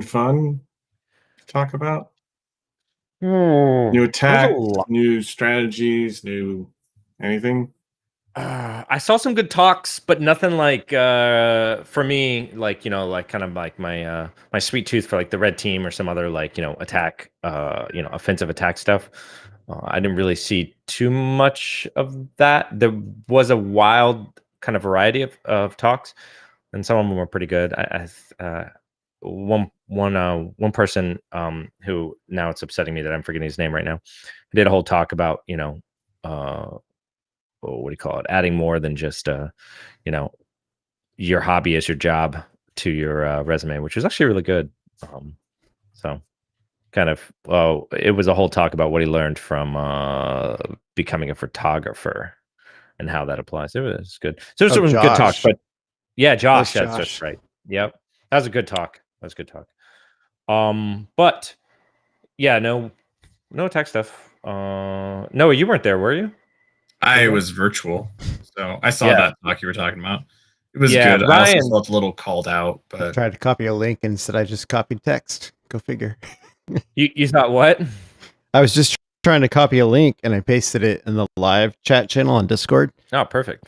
fun to talk about? There New was a attacks, lot. new strategies, new anything? I saw some good talks, but nothing like for me, like like kind of like my my sweet tooth for like the red team or some other like attack, offensive attack stuff. I didn't really see too much of that. There was a wild kind of variety of talks, and some of them were pretty good. One person who now it's upsetting me that I'm forgetting his name right now. Did a whole talk about what do you call it? Adding more than just you know, your hobby as your job to your resume, which was actually really good. So kind of, it was a whole talk about what he learned from becoming a photographer and how that applies. It was good. So there's some good talks, Josh. but yeah, That was Josh, that's Josh. right. Yep, that was a good talk. That was a good talk. But yeah, no tech stuff. Noah, you weren't there, were you? I was virtual, so I saw Yeah. that talk you were talking about. It was Yeah, good. I also Ryan. felt a little called out, but Tried to copy a link instead I just copied text. Go figure. You thought what? I was just trying to copy a link and I pasted it in the live chat channel on Discord. Oh, perfect.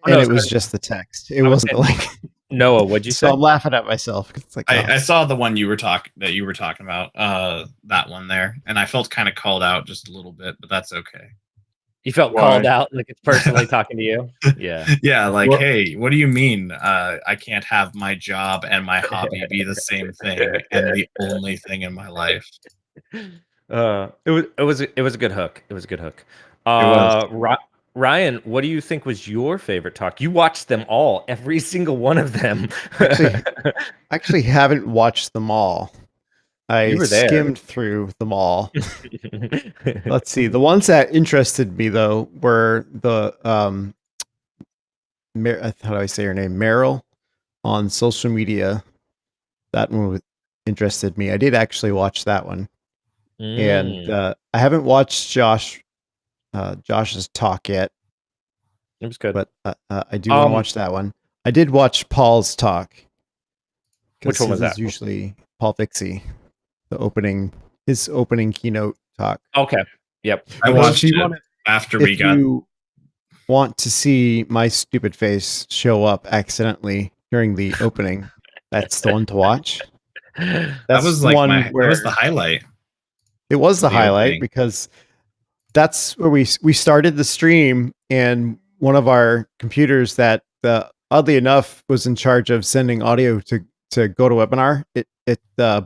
And it was just the text. It wasn't the link. Noah, what'd you So say? I'm laughing at myself. It's like, I saw the one you were talking about, that one there, and I felt kind of called out just a little bit, but that's okay. You felt called out, like it's personally talking to you? Yeah. Yeah, like, Well- hey, what do you mean I can't have my job and my hobby be the same thing and the only thing in my life? It was a good hook. It was a good hook. was. Ryan, what do you think was your favorite talk? You watched them all, every single one of them. actually haven't watched them all. I You were there. skimmed through them all. Let's see. The ones that interested me though were the how do I say her name? Meryl on social media. That one interested me. I did actually watch that one. And I haven't watched Josh's talk yet. It was good. But I do want to watch that one. I did watch Paul's talk. Which one was that? Usually Paul Vixie, his opening keynote talk. Okay. Yep. I watched it after we got. If you want to see my stupid face show up accidentally during the opening, that's the one to watch. That was like that was the highlight. It was the highlight because that's where we started the stream, and one of our computers that oddly enough was in charge of sending audio to GoToWebinar, it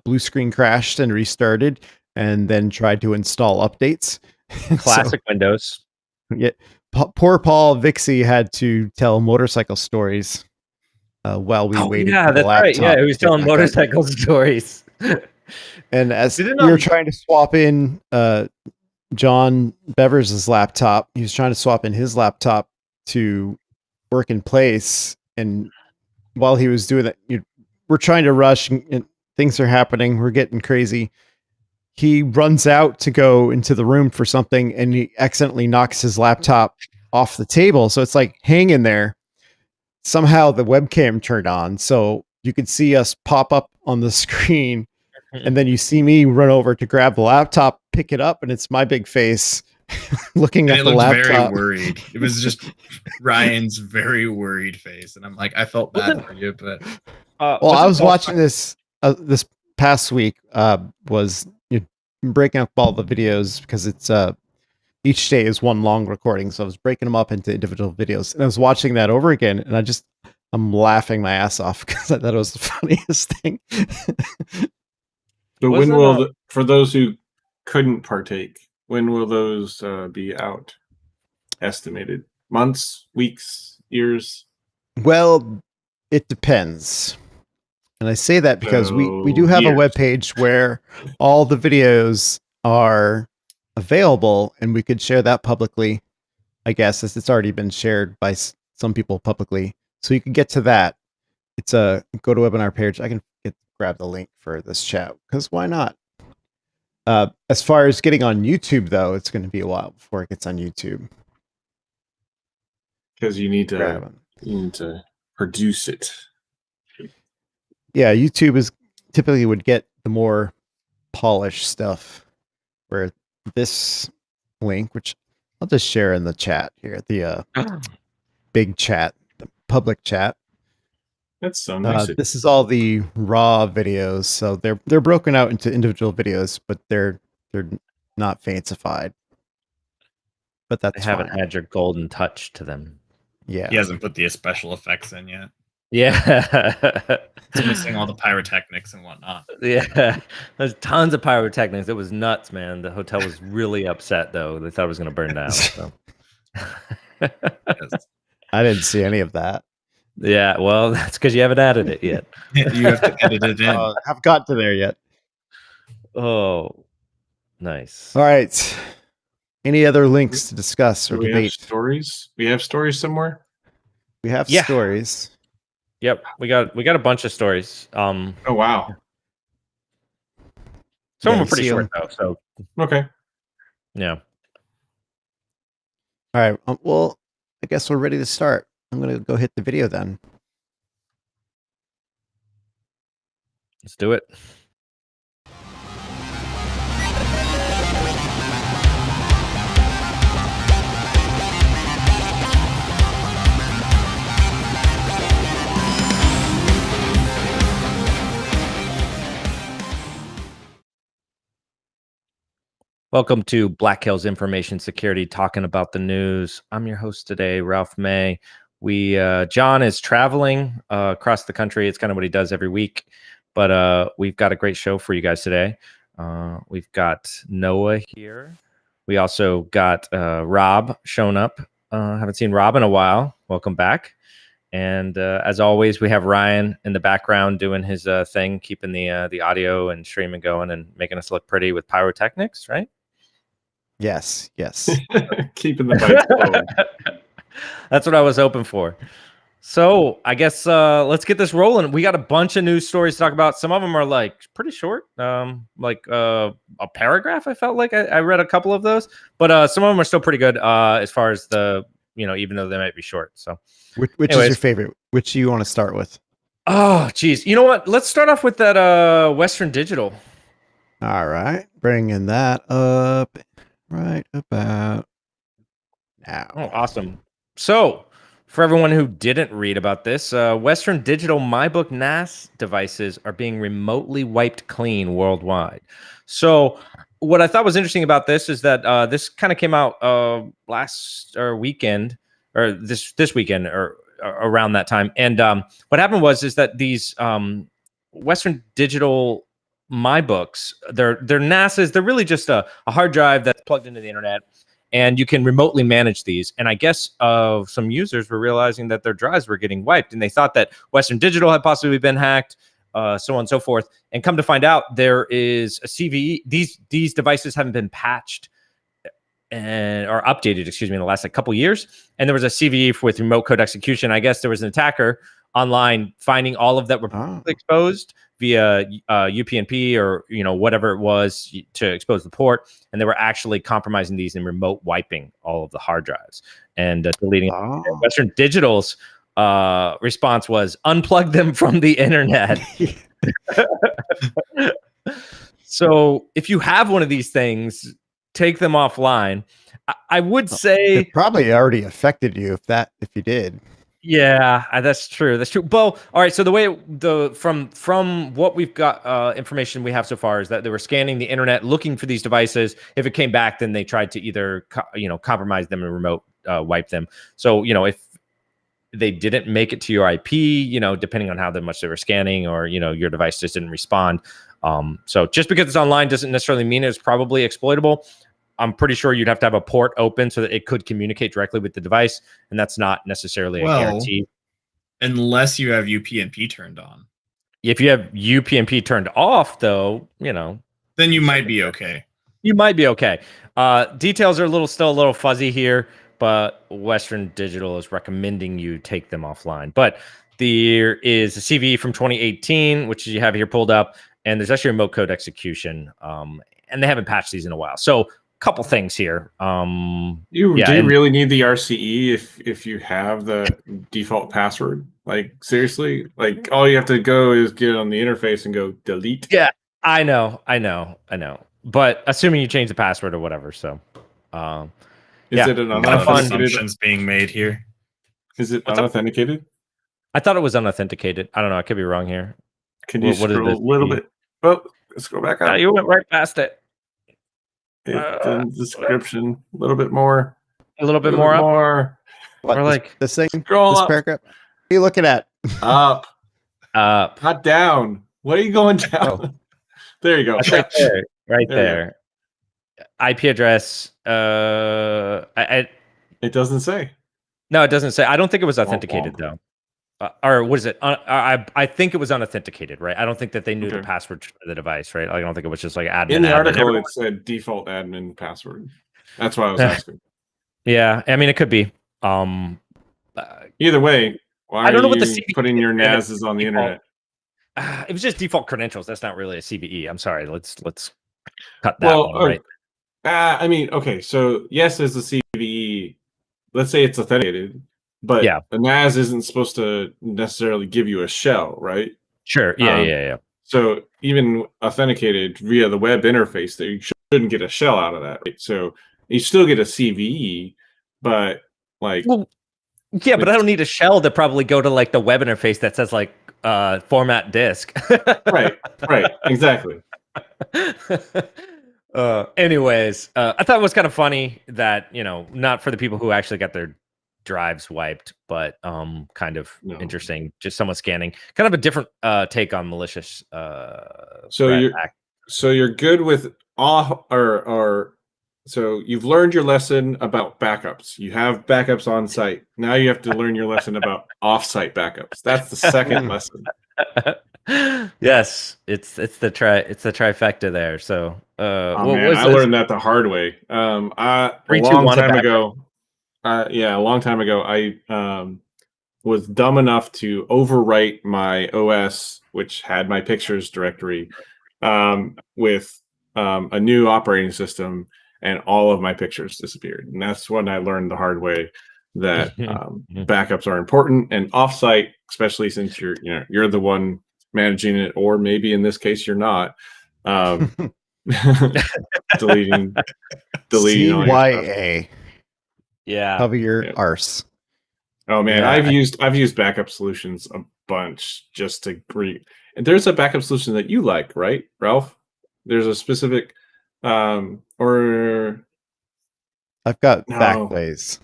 blue screen crashed and restarted, and then tried to install updates. Classic Windows. Yeah, poor Paul Vixie had to tell motorcycle stories while we waited. Yeah, for the that's right. Yeah, he was telling motorcycle stories. And as we were trying to swap in John Bevers' laptop, he was trying to swap in his laptop to work in place. And while he was doing that, we're trying to rush and things are happening. We're getting crazy. He runs out to go into the room for something and he accidentally knocks his laptop off the table. So it's like hanging there. Somehow the webcam turned on. So you could see us pop up on the screen. And then you see me run over to grab the laptop, pick it up, and it's my big face looking at the laptop. Very worried. It was just Ryan's very worried face, and I'm like, I felt bad for you, but well, I was watching this this past week. Was breaking up all the videos because it's each day is one long recording, so I was breaking them up into individual videos, and I was watching that over again, and I'm laughing my ass off because I thought it was the funniest thing. So when will for those who couldn't partake, when will those be out? Estimated months, weeks, years? Well, it depends. And I say that because we do have a webpage where all the videos are available and we could share that publicly. I guess as it's already been shared by some people publicly. So you can get to that. It's a GoToWebinar page. I can grab the link for this chat because why not? As far as getting on YouTube, though, it's going to be a while before it gets on YouTube. Because you need to produce it. Yeah, YouTube typically would get the more polished stuff. Where this link, which I'll just share in the chat here, the big chat, the public chat. That's so nice. This is all the raw videos, so they're broken out into individual videos, but they're not fancified. But that's They haven't fine. had your golden touch to them. Yeah, He hasn't put the special effects in yet. Yeah. It's missing all the pyrotechnics and whatnot. Yeah. There's tons of pyrotechnics. It was nuts, man. The hotel was really upset, though. They thought it was going to burn down. So. Yes. I didn't see any of that. Yeah, well, that's because you haven't added it yet. You have to edit it in. Haven't got to there yet. Oh, nice. All right. Any other links to discuss or Do we have debate? stories? We have stories somewhere? We have Yeah. stories. Yep, we got a bunch of stories. Oh, wow. Some Yeah, were you pretty see short though. So Okay. yeah. All right. Well, I guess we're ready to start. I'm going to go hit the video then. Let's do it. Welcome to Black Hills Information Security, talking about the news. I'm your host today, Ralph May. John is traveling across the country. It's kind of what he does every week, but we've got a great show for you guys today. We've got Noah here. We also got Rob showing up. Haven't seen Rob in a while. Welcome back. And as always, we have Ryan in the background doing his thing, keeping the audio and streaming going and making us look pretty with pyrotechnics, right? Yes. Keeping the bites low. That's what I was hoping for. So I guess let's get this rolling. We got a bunch of news stories to talk about. Some of them are like pretty short, like a paragraph. I felt like I read a couple of those, but some of them are still pretty good as far as even though they might be short. So Which Anyways. is your favorite? Which do you want to start with? Oh, geez. You know what? Let's start off with that Western Digital. All right. Bringing that up right about now. Oh, awesome. So, for everyone who didn't read about this, Western Digital MyBook NAS devices are being remotely wiped clean worldwide. So, what I thought was interesting about this is that this kind of came out last weekend, or this weekend, or around that time. And what happened is that these Western Digital MyBooks, they're NASs. They're really just a hard drive that's plugged into the internet, and you can remotely manage these. And I guess some users were realizing that their drives were getting wiped, and they thought that Western Digital had possibly been hacked, so on and so forth. And come to find out, there is a CVE. These devices haven't been patched or updated, in the last couple years. And there was a CVE with remote code execution. I guess there was an attacker online finding all of that were exposed via UPnP or whatever it was to expose the port, and they were actually compromising these and remote wiping all of the hard drives and deleting. Western Digital's response was unplug them from the internet. So if you have one of these things, take them offline. I would say it probably already affected you if you did. Yeah, that's true. Well, all right. So the way from what we've got information we have so far is that they were scanning the internet looking for these devices. If it came back, then they tried to either compromise them and remote wipe them. So if they didn't make it to your IP, depending on how much they were scanning, or your device just didn't respond. So just because it's online doesn't necessarily mean it's probably exploitable. I'm pretty sure you'd have to have a port open so that it could communicate directly with the device, and that's not necessarily a guarantee. Unless you have UPnP turned on. If you have UPnP turned off, though, then you might be okay. You might be okay. Details are still a little fuzzy here, but Western Digital is recommending you take them offline. But there is a CVE from 2018, which you have here pulled up, and there's actually remote code execution, and they haven't patched these in a while. So couple things here. Do you really need the RCE if you have the default password? Like seriously, like all you have to go is get on the interface and go delete. Yeah, I know. But assuming you change the password or whatever, so is it an unauthenticated? Assumptions being made here? Is it unauthenticated? I thought it was unauthenticated. I don't know. I could be wrong here. Can you scroll a little bit? Oh, scroll back up. You went right past it. The description a little bit more. A little bit more up. What, or like this thing? Scroll this up. paragraph? What are you looking at? Up. Not down. What are you going down? Oh. There you go. That's right there. Right there. IP address. It doesn't say. No, it doesn't say. I don't think it was authenticated though. Or what is it? I think it was unauthenticated, right? I don't think that they knew the password for the device, right? I don't think it was just like admin. In the article, it said default admin password. That's why I was asking. Yeah, I mean, it could be. Either way, why I don't know what you the CVE putting your NASs on the internet? It was just default credentials. That's not really a CVE. I'm sorry. Let's cut that one, right? I mean, okay. So yes, as a CVE, let's say it's authenticated. But the NAS isn't supposed to necessarily give you a shell, right? Sure. Yeah. So even authenticated via the web interface, you shouldn't get a shell out of that, right? So you still get a CVE, but like... Well, yeah, but I don't need a shell to probably go to like the web interface that says like format disk. Right, exactly. Anyways, I thought it was kind of funny that, not for the people who actually got their drives wiped, but kind of interesting, just someone scanning, kind of a different take on malicious so you're good with so you've learned your lesson about backups. You have backups on site. Now you have to learn your lesson about off-site backups. That's the second lesson. Yes, it's the trifecta there. So I learned that the hard way. A long time ago, I was dumb enough to overwrite my OS, which had my pictures directory, with a new operating system, and all of my pictures disappeared. And that's when I learned the hard way that backups are important, and offsite, especially since you're the one managing it, or maybe in this case you're not. Deleting CYA. Yeah. Cover your arse. Oh man, I've used backup solutions a bunch just to and there's a backup solution that you like, right, Ralph? There's a specific or I've got Backblaze.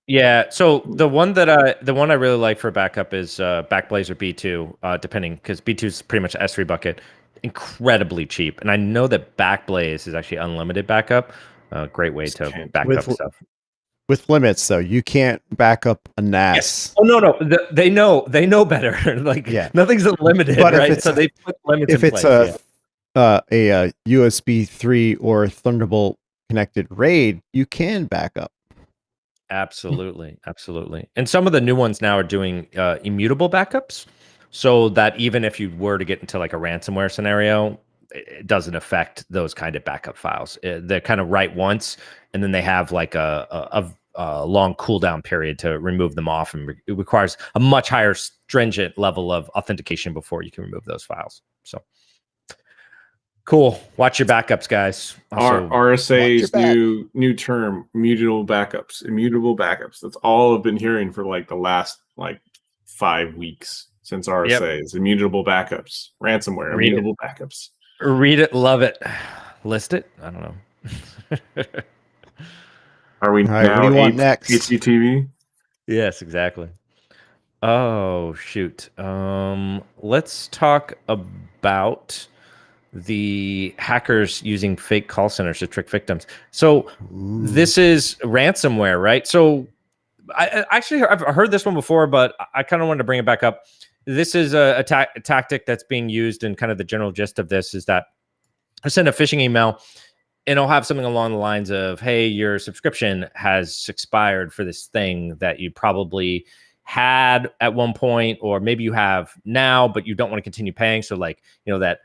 Yeah, so the one I really like for backup is Backblaze or B2, depending, because B2 is pretty much S3 bucket, incredibly cheap, and I know that Backblaze is actually unlimited backup. Great way to back up stuff. With limits, though, you can't back up a NAS. Yes. Oh no, they know better. Like nothing's unlimited, but right? So they put limits in place. If it's a USB 3 or Thunderbolt connected RAID, you can back up. Absolutely. And some of the new ones now are doing immutable backups, so that even if you were to get into like a ransomware scenario, it doesn't affect those kind of backup files. They're kind of write once, and then they have like a long cooldown period to remove them off, and it requires a much higher stringent level of authentication before you can remove those files. So cool. Watch your backups, guys. Also, RSA's new term, immutable backups. That's all I've been hearing for like the last 5 weeks since RSA is immutable backups. Ransomware, immutable backups. Read it, love it, list it. I don't know. Are we now? What do you want next? HGTV? Yes, exactly. Oh shoot. Let's talk about the hackers using fake call centers to trick victims. So this is ransomware, right? So I've heard this one before, but I kind of wanted to bring it back up. This is a tactic that's being used, and kind of the general gist of this is that I send a phishing email, and I'll have something along the lines of, hey, your subscription has expired for this thing that you probably had at one point, or maybe you have now, but you don't want to continue paying. So like, that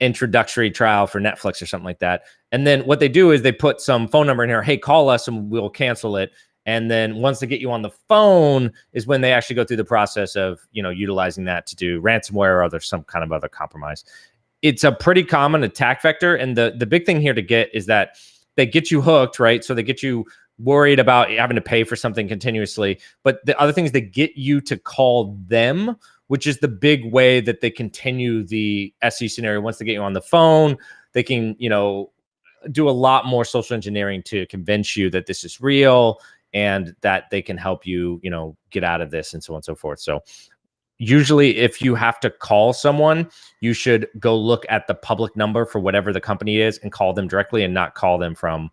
introductory trial for Netflix or something like that. And then what they do is they put some phone number in here. Hey, call us and we'll cancel it. And then once they get you on the phone is when they actually go through the process of, utilizing that to do ransomware or some kind of other compromise. It's a pretty common attack vector. And the big thing here to get is that they get you hooked, right? So they get you worried about having to pay for something continuously. But the other thing is they get you to call them, which is the big way that they continue the SE scenario. Once they get you on the phone, they can, do a lot more social engineering to convince you that this is real and that they can help you, get out of this and so on and so forth. So usually if you have to call someone, you should go look at the public number for whatever the company is and call them directly and not call them from,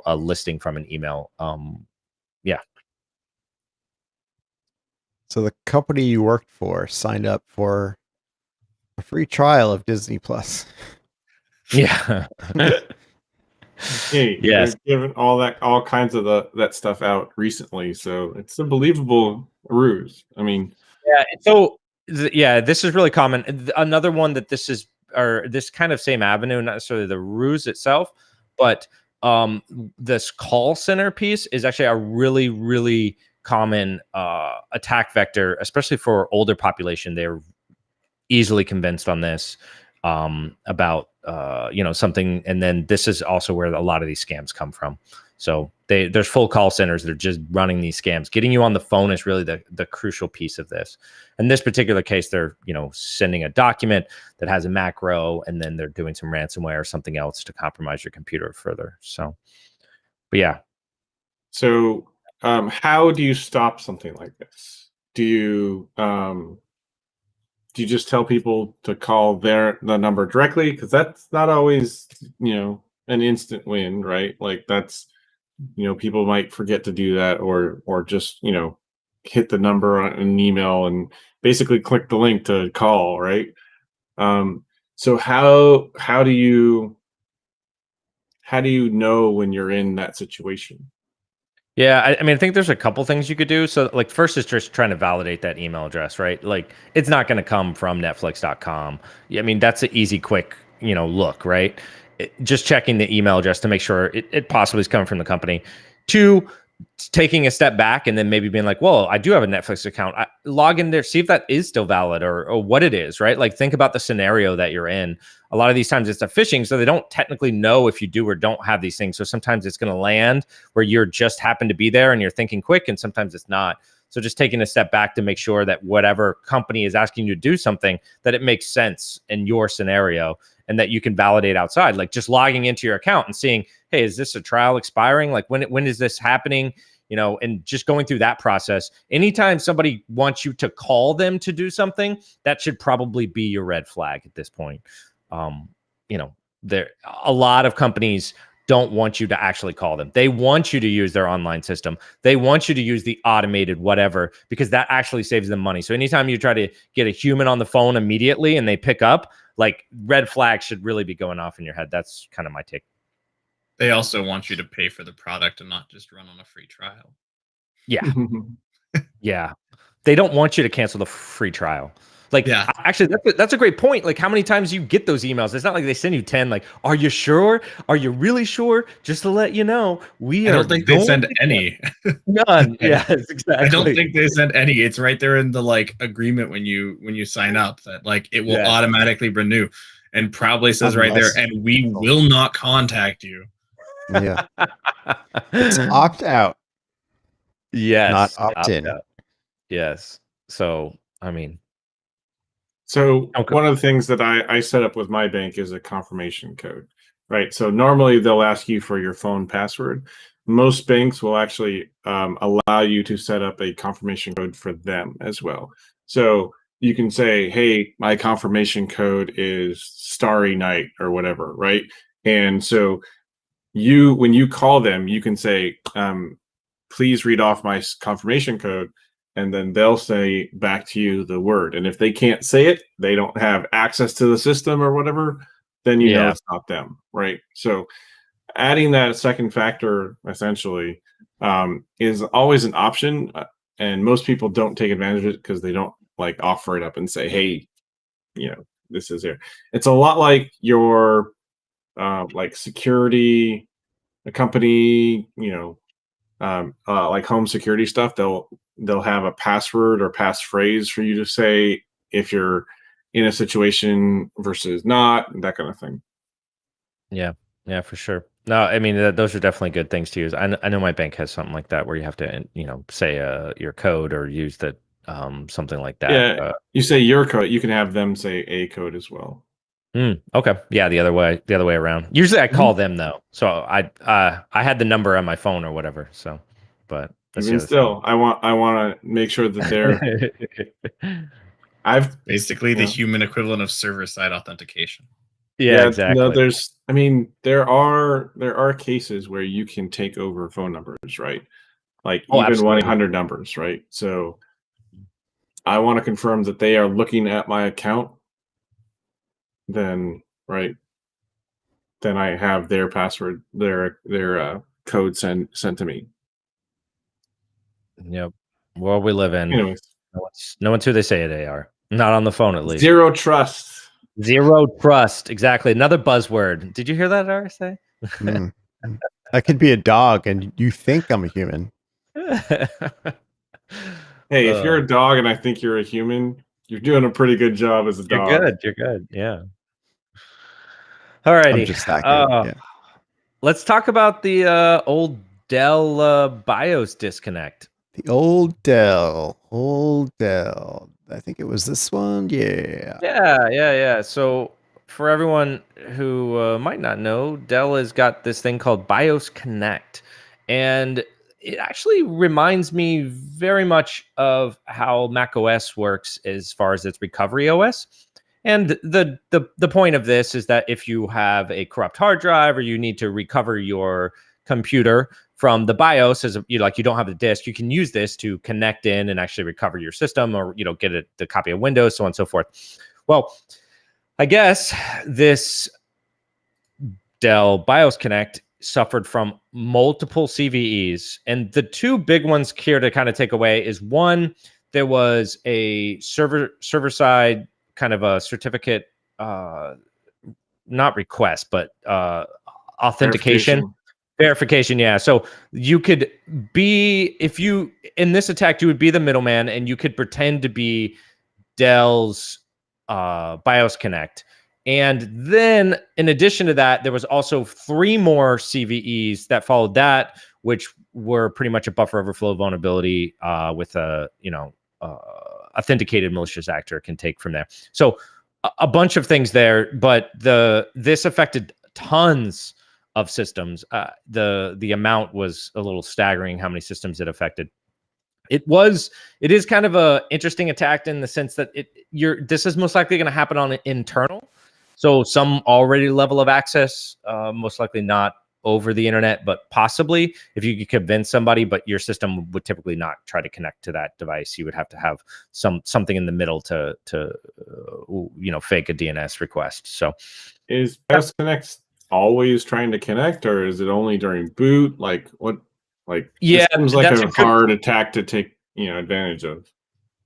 a listing from an email. Yeah. So the company you worked for signed up for a free trial of Disney Plus. Yeah. Hey, yes. they've given all kinds of that stuff out recently, so it's a believable ruse. I mean, yeah. So this is really common. Another one that this is, or this kind of same avenue, not necessarily the ruse itself, but this call center piece is actually a really, really common attack vector, especially for older population. They're easily convinced on this about something, and then this is also where a lot of these scams come from. So there's full call centers that are just running these scams. Getting you on the phone is really the crucial piece of this. In this particular case, they're sending a document that has a macro, and then they're doing some ransomware or something else to compromise your computer further. So, but yeah. So how do you stop something like this? Do you just tell people to call the number directly? Because that's not always an instant win, right? Like that's people might forget to do that, or just hit the number on an email and basically click the link to call, right? So how do you know when you're in that situation? Yeah, I mean, I think there's a couple things you could do. So, like, first is just trying to validate that email address, right? Like, it's not going to come from Netflix.com. I mean, that's an easy, quick, look, right? Just checking the email address to make sure it possibly is coming from the company. Two, taking a step back and then maybe being like, well, I do have a Netflix account. Log in there, see if that is still valid or what it is, right? Like, think about the scenario that you're in. A lot of these times it's a phishing, so they don't technically know if you do or don't have these things. So sometimes it's going to land where you're just happen to be there and you're thinking quick, and sometimes it's not. So just taking a step back to make sure that whatever company is asking you to do something, that it makes sense in your scenario and that you can validate outside. Like just logging into your account and seeing, hey, is this a trial expiring? Like when is this happening? And just going through that process. Anytime somebody wants you to call them to do something, that should probably be your red flag at this point. There a lot of companies don't want you to actually call them. They want you to use their online system. They want you to use the automated whatever, because that actually saves them money. So anytime you try to get a human on the phone immediately and they pick up, like, red flags should really be going off in your head. That's kind of my take. They also want you to pay for the product and not just run on a free trial. Yeah. Yeah. They don't want you to cancel the free trial. Like, yeah. Actually, that's a great point. Like, how many times you get those emails? It's not like they send you 10. Like, are you sure? Are you really sure? Just to let you know, I don't think they send any. None. Yes, exactly. I don't think they send any. It's right there in the agreement when you sign up that it will automatically renew, and probably says right there, and we will not contact you. Yeah. It's opt out. Yes. Not opt in. Yes. So, I mean. So one of the things that I set up with my bank is a confirmation code, right? So normally they'll ask you for your phone password. Most banks will actually allow you to set up a confirmation code for them as well. So you can say, hey, my confirmation code is Starry Night or whatever, right? And so when you call them, you can say, please read off my confirmation code. And then they'll say back to you the word. And if they can't say it, they don't have access to the system or whatever, then you know it's not them, right? So adding that second factor essentially is always an option. And most people don't take advantage of it because they don't offer it up and say, hey, this is here. It's a lot like your like security, a company, like home security stuff. They'll have a password or passphrase for you to say if you're in a situation versus not, that kind of thing. Yeah, for sure. No, I mean those are definitely good things to use. I know my bank has something like that where you have to say your code or use the something like that. Yeah, you say your code, you can have them say a code as well. Okay, yeah, the other way around. Usually I call them though, so I had the number on my phone or whatever. So, but that's even still, I want to make sure that they're. I've basically the human equivalent of server-side authentication. Yeah, exactly. No, there are cases where you can take over phone numbers, right? Like even 1-800 numbers, right? So I want to confirm that they are looking at my account. Then I have their password, their code sent to me. Yep. World we live in. Anyways, no one's who they say they are. Not on the phone, at least. Zero trust. Zero trust. Exactly. Another buzzword. Did you hear that, RSA? I could be a dog, and you think I'm a human. Hey, if you're a dog and I think you're a human, you're doing a pretty good job as a dog. You're good. Yeah. All righty. I'm just that good. Yeah. Let's talk about the old Dell BIOS disconnect. The old Dell. I think it was this one. Yeah. Yeah. So for everyone who might not know, Dell has got this thing called BIOS Connect. And it actually reminds me very much of how macOS works as far as its recovery OS. And the point of this is that if you have a corrupt hard drive or you need to recover your computer from the BIOS, as you don't have the disk, you can use this to connect in and actually recover your system, or get the copy of Windows, so on and so forth. Well, I guess this Dell BIOS Connect suffered from multiple CVEs, and the two big ones here to kind of take away is one, there was a server side kind of a certificate, not request, but authentication. Verification, yeah. So you could be, if you, in this attack, you would be the middleman and you could pretend to be Dell's BIOS Connect. And then in addition to that, there was also 3 more CVEs that followed that, which were pretty much a buffer overflow vulnerability with a, authenticated malicious actor can take from there. So a bunch of things there, but this affected tons of systems. The amount was a little staggering how many systems it affected. It is kind of a interesting attack in the sense that this is most likely going to happen on internal. So some already level of access, most likely not over the internet, but possibly if you could convince somebody, but your system would typically not try to connect to that device. You would have to have something in the middle to fake a DNS request. So is BIOS Connect always trying to connect, or is it only during boot? Like what? Like yeah, it seems like a hard attack to take advantage of.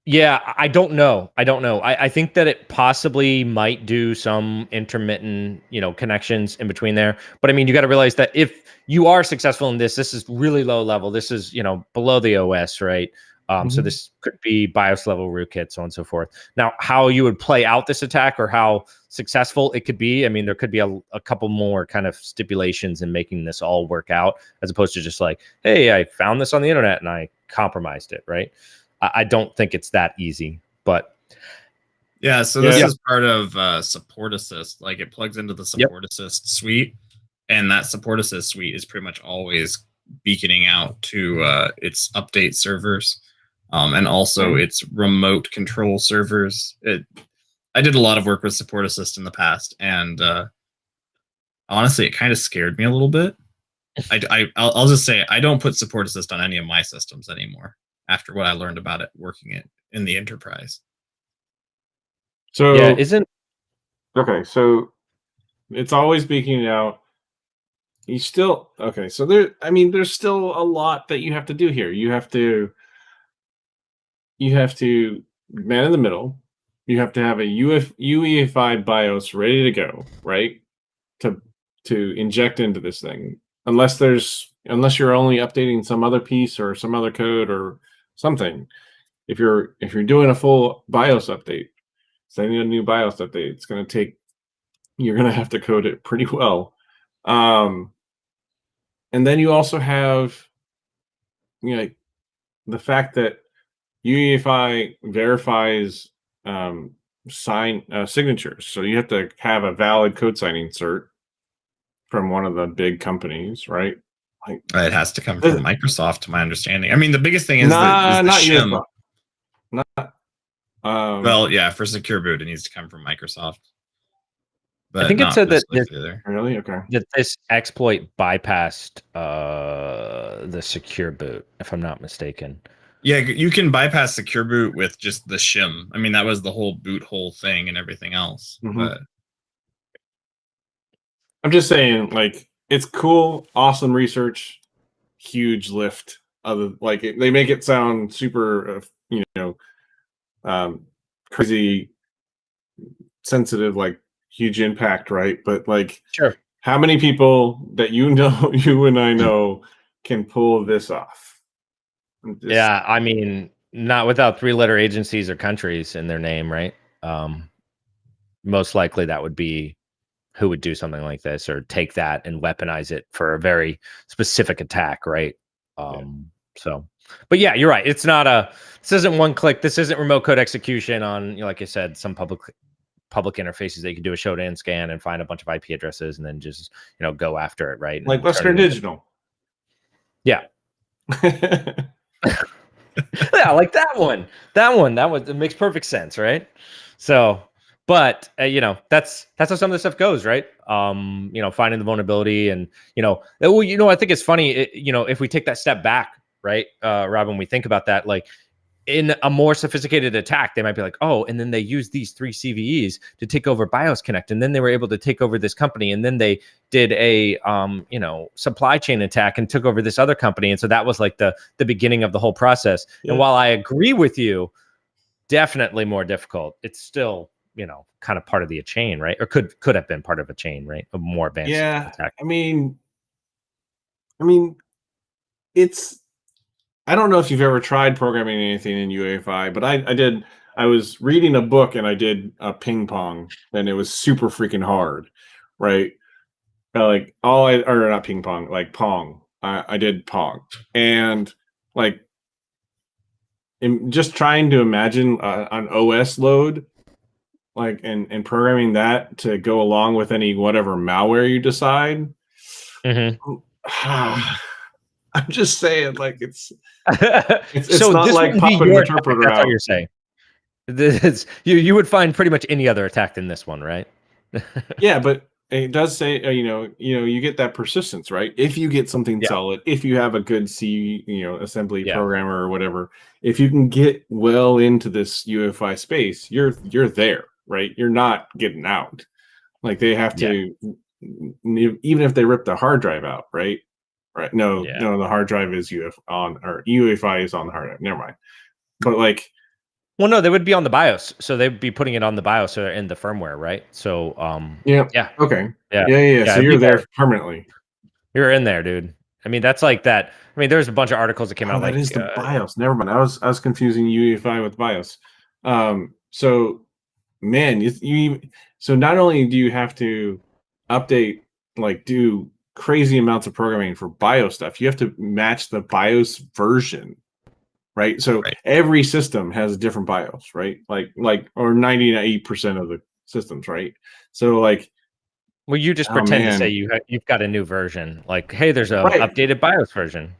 Yeah, I don't know. I think that it possibly might do some intermittent, connections in between there. But I mean, you got to realize that if you are successful in this is really low level. This is, below the OS, right? So this could be BIOS level rootkit, so on and so forth. Now, how you would play out this attack or how successful it could be, I mean, there could be a couple more kind of stipulations in making this all work out, as opposed to just like, hey, I found this on the internet and I compromised it, right? I don't think it's that easy, but yeah. So this is part of Support Assist. Like it plugs into the Support Assist suite, and that Support Assist suite is pretty much always beaconing out to its update servers, and also its remote control servers. I did a lot of work with Support Assist in the past, and honestly, it kind of scared me a little bit. I'll just say I don't put Support Assist on any of my systems anymore, after what I learned about it working in the enterprise. So okay. So it's always beaking it out. You still so there's still a lot that you have to do here. You have to man in the middle. you have to have a UEFI BIOS ready to go, right? To inject into this thing, unless you're only updating some other piece or some other code or something. If you're doing a full BIOS update, sending a new BIOS update, it's going to take. You're going to have to code it pretty well. And then you also have, the fact that UEFI verifies signatures. So you have to have a valid code signing cert from one of the big companies, right? Like, it has to come from Microsoft, to my understanding. I mean, the biggest thing is the shim. Well, yeah, for secure boot, it needs to come from Microsoft. But I think it said that really okay. That this exploit bypassed the secure boot, if I'm not mistaken. Yeah, you can bypass secure boot with just the shim. I mean, that was the whole boot hole thing and everything else. But I'm just saying, like, it's cool, awesome research, huge lift. They make it sound super, crazy sensitive, like huge impact, right? But like, sure, how many people that you and I know, can pull this off? Yeah, I mean, not without 3-letter agencies or countries in their name, right? Most likely that would be who would do something like this or take that and weaponize it for a very specific attack, right? So, but yeah, you're right. It's not this isn't one click. This isn't remote code execution on, like I said, some public interfaces that you can do a showdown scan and find a bunch of IP addresses and then just, go after it, right? Like Western Digital. Yeah. Yeah, like that one. It makes perfect sense, right? So, but that's how some of this stuff goes, right? Finding the vulnerability and I think it's funny, if we take that step back, right, Rob, when we think about that, like in a more sophisticated attack, they might be like, oh, and then they use these 3 CVEs to take over BIOS Connect, and then they were able to take over this company, and then they did a supply chain attack and took over this other company, and so that was like the beginning of the whole process. Yeah. And while I agree with you, definitely more difficult, it's still kind of part of the chain, right? Or could have been part of a chain, right? A more advanced attack. I mean, it's. I don't know if you've ever tried programming anything in UEFI, but I did. I was reading a book and I did a ping pong, and it was super freaking hard, right? Or not ping pong, like Pong. I did Pong, and like, just trying to imagine an OS load, like, and programming that to go along with any whatever malware you decide. I'm just saying, like, it's so not like popping the interpreter out. What you're saying. You would find pretty much any other attack in this one, right? Yeah, but it does say, you get that persistence, right? If you get something solid, if you have a good C, assembly programmer or whatever, if you can get well into this UEFI space, you're there, right? You're not getting out. Like, they have to, even if they rip the hard drive out, right? Right. No, the hard drive is UEFI is on the hard drive. Never mind. But like, well, no, they would be on the BIOS, so they'd be putting it on the BIOS or in the firmware, right? So, yeah. Okay. Yeah. So you're there permanently. You're in there, dude. I mean, that's like that. I mean, there's a bunch of articles that came out. That is the BIOS. Never mind. I was confusing UEFI with BIOS. So, man, so not only do you have to update, like, do crazy amounts of programming for BIOS stuff, you have to match the BIOS version, right? So every system has a different BIOS, right? Like or 98% of the systems, right? So like, well, you just pretend to say you've got a new version, like, hey, there's a updated BIOS version.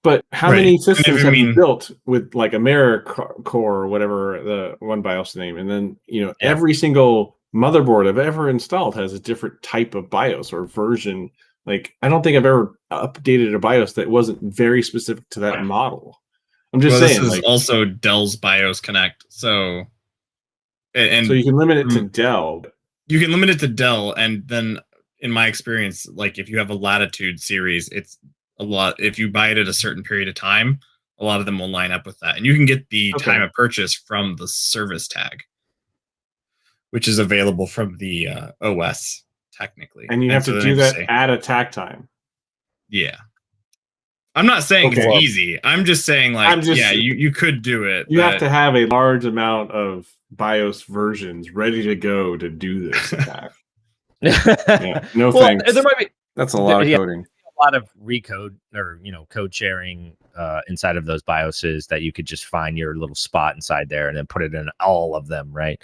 But how many systems have you built with like AmeriCore or whatever the one BIOS name, and then every single motherboard I've ever installed has a different type of BIOS or version. Like, I don't think I've ever updated a BIOS that wasn't very specific to that model. I'm just saying. This is also Dell's BIOS Connect, so so you can limit it to Dell. You can limit it to Dell, and then, in my experience, like if you have a Latitude series, it's a lot. If you buy it at a certain period of time, a lot of them will line up with that, and you can get the time of purchase from the service tag. which is available from the OS technically. And you have to do that at attack time. Yeah. I'm not saying it's easy. I'm just saying, like, you could do it. You have to have a large amount of BIOS versions ready to go to do this attack. No thanks. There might be, that's a lot of coding. A lot of recode or code sharing inside of those BIOSes that you could just find your little spot inside there and then put it in all of them, right?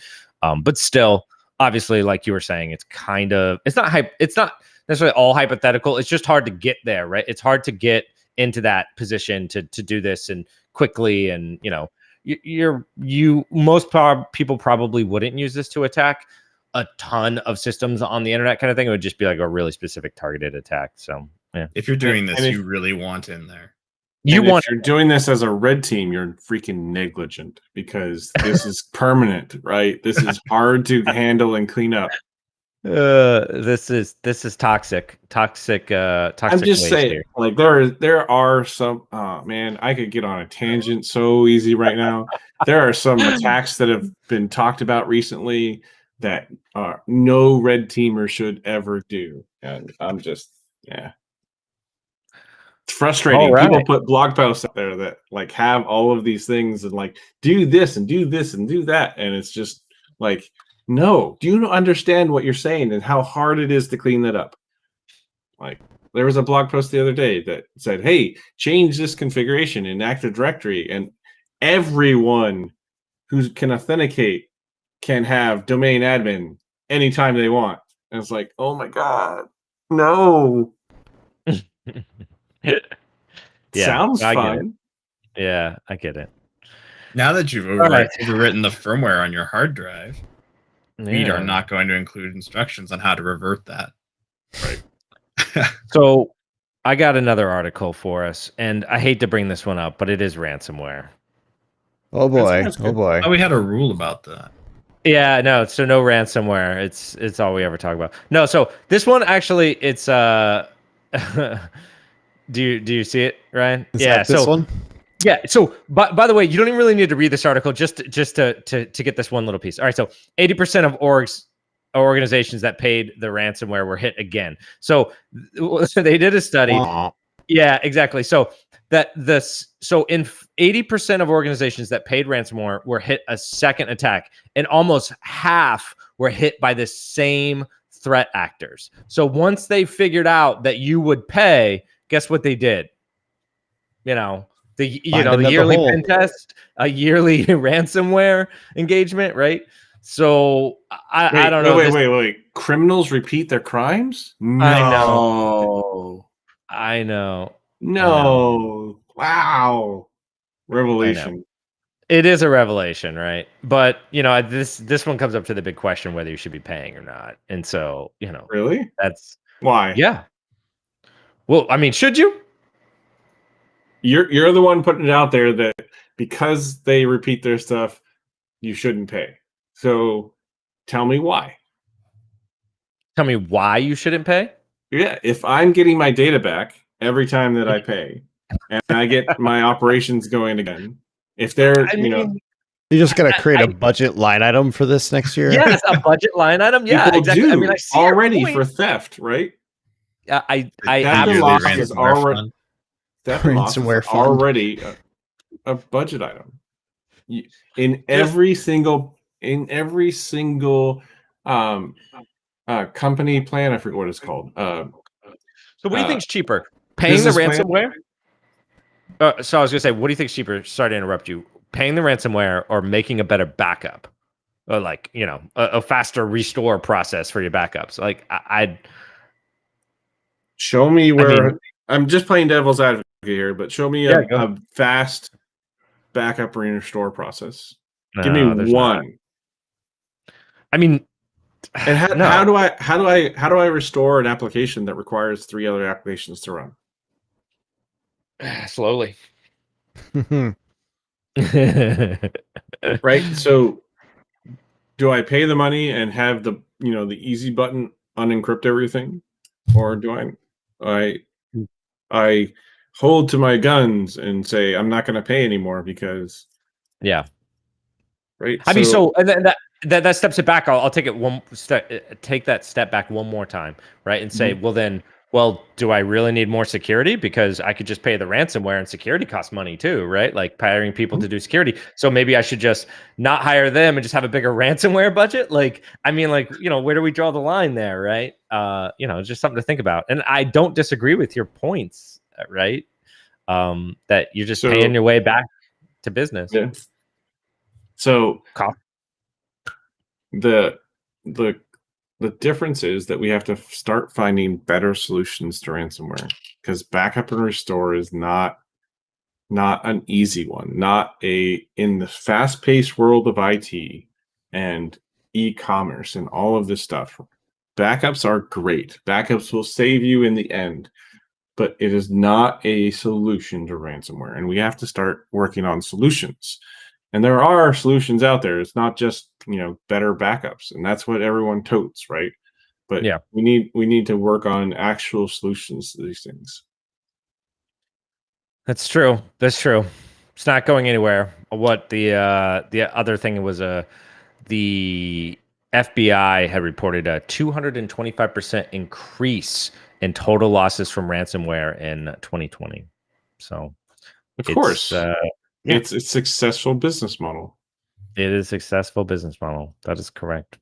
But still, obviously, like you were saying, it's not necessarily all hypothetical. It's just hard to get there, right? It's hard to get into that position to do this and quickly, and most people probably wouldn't use this to attack a ton of systems on the internet, kind of thing. It would just be like a really specific targeted attack. So yeah, if you're doing this, you really want in there. If you're doing this as a red team, you're freaking negligent, because this is permanent, right? This is hard to handle and clean up. This is toxic. I'm just saying, here. Like there are some. Oh man, I could get on a tangent so easy right now. There are some attacks that have been talked about recently that no red teamer should ever do, and I'm just it's frustrating. Right. People put blog posts out there that like have all of these things and like do this and do this and do that, and it's just like, no, do you understand what you're saying and how hard it is to clean that up? Like, there was a blog post the other day that said, hey, change this configuration in Active Directory, and everyone who can authenticate can have domain admin anytime they want. And it's like, oh my God, no. Sounds fun. Yeah, I get it. Now that you've overwritten the firmware on your hard drive, we are not going to include instructions on how to revert that. Right. So I got another article for us, and I hate to bring this one up, but it is ransomware. Oh boy. Oh boy. Oh, we had a rule about that. Yeah, no, so no ransomware. It's all we ever talk about. No, so this one actually, it's do you see it, Ryan? Is that this one? Yeah. So, by the way, you don't even really need to read this article just to get this one little piece. All right. So, 80% of organizations that paid the ransomware were hit again. So they did a study. Yeah, exactly. So in 80% of organizations that paid ransomware were hit a second attack, and almost half were hit by the same threat actors. So once they figured out that you would pay, guess what they did? The yearly pen test, a yearly ransomware engagement, right? So I don't know. Wait. Criminals repeat their crimes? No. I know. No. Wow. Revelation. It is a revelation, right? But this one comes up to the big question whether you should be paying or not. And so, really? That's why. Yeah. Well, I mean, should you? You're the one putting it out there that because they repeat their stuff, you shouldn't pay. So tell me why. Tell me why you shouldn't pay? Yeah, if I'm getting my data back every time that I pay, and I get my operations going again, if they're, you're just gonna create a budget line item for this next year. Yes, a budget line item. Yeah, people exactly. Do I mean, I see already for theft, right? I ransomware is already a budget item in every single company plan. I forget what it's called. So what do you think is cheaper, paying the ransomware? So I was gonna say, what do you think is cheaper? Sorry to interrupt you. Paying the ransomware or making a better backup, or like a faster restore process for your backups? Like I'd show me where. I'm just playing devil's advocate here, but show me a fast backup and restore process. Give me one. Not. I mean, and how do I restore an application that requires 3 other applications to run? Slowly. Right. So do I pay the money and have the easy button unencrypt everything, or do I hold to my guns and say I'm not going to pay anymore because right? I mean, so and that steps it back. I'll take it one step, take that step back one more time, right? And say, well, do I really need more security? Because I could just pay the ransomware, and security costs money too, right? Like hiring people to do security. So maybe I should just not hire them and just have a bigger ransomware budget. Like, I mean, like, where do we draw the line there, right? It's just something to think about. And I don't disagree with your points, right? That you're just paying your way back to business. Yeah. So the difference is that we have to start finding better solutions to ransomware, because backup and restore is not an easy one. In the fast-paced world of IT and e-commerce and all of this stuff, backups are great. Backups will save you in the end, but it is not a solution to ransomware, and we have to start working on solutions. And there are solutions out there. It's not just, better backups, and that's what everyone totes, right? But we need to work on actual solutions to these things. That's true. It's not going anywhere. What the other thing was, the FBI had reported a 225% increase in total losses from ransomware in 2020. So, of course, it's a successful business model. It is a successful business model. That is correct.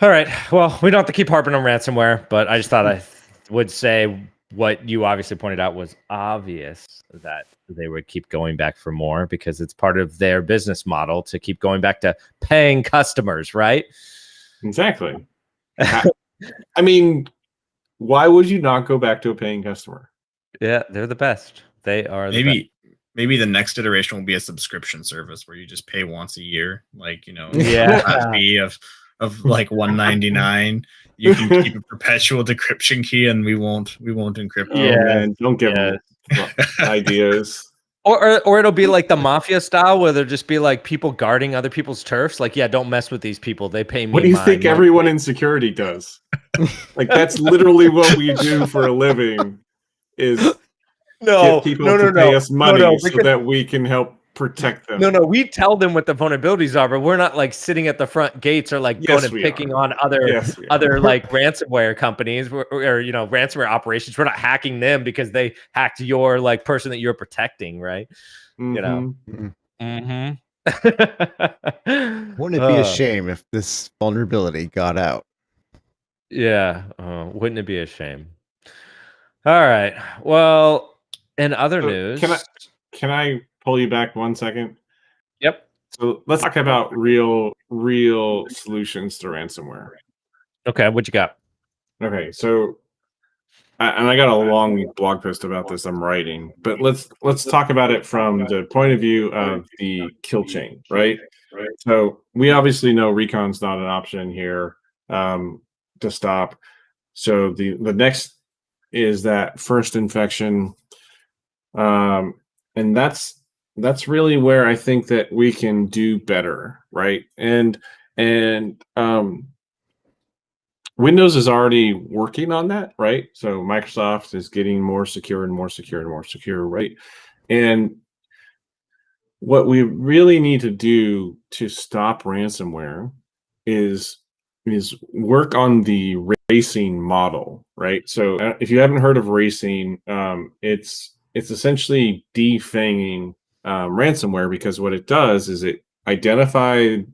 All right. Well, we don't have to keep harping on ransomware, but I just thought I would say what you obviously pointed out was obvious, that they would keep going back for more because it's part of their business model to keep going back to paying customers, right? Exactly. I mean, why would you not go back to a paying customer? Yeah, they're the best. They are Maybe the next iteration will be a subscription service where you just pay once a year, like fee of like $1.99. You can keep a perpetual decryption key, and we won't encrypt. Yeah, man, don't give them ideas. Or it'll be like the mafia style, where there'll just be like people guarding other people's turfs. Like, don't mess with these people. They pay me. What do you think everyone in security does? Like, that's literally what we do for a living. Is get people to pay us money so that we can help protect them. No, we tell them what the vulnerabilities are, but we're not like sitting at the front gates or like going and picking on other like ransomware companies or ransomware operations. We're not hacking them because they hacked your like person that you're protecting, right? Wouldn't it be a shame if this vulnerability got out? Yeah, wouldn't it be a shame? All right. Well, in other news, can I pull you back 1 second? Yep. So let's talk about real solutions to ransomware. Okay, what you got? Okay, so I got a long blog post about this I'm writing, but let's talk about it from the point of view of the kill chain, right? So we obviously know recon's not an option here to stop. So the next is that first infection, and that's really where I think that we can do better, right? And Windows is already working on that, right? So Microsoft is getting more secure and more secure and more secure, right? And what we really need to do to stop ransomware is work on the racing model, right? So if you haven't heard of racing, it's essentially defanging ransomware, because what it does is it identifies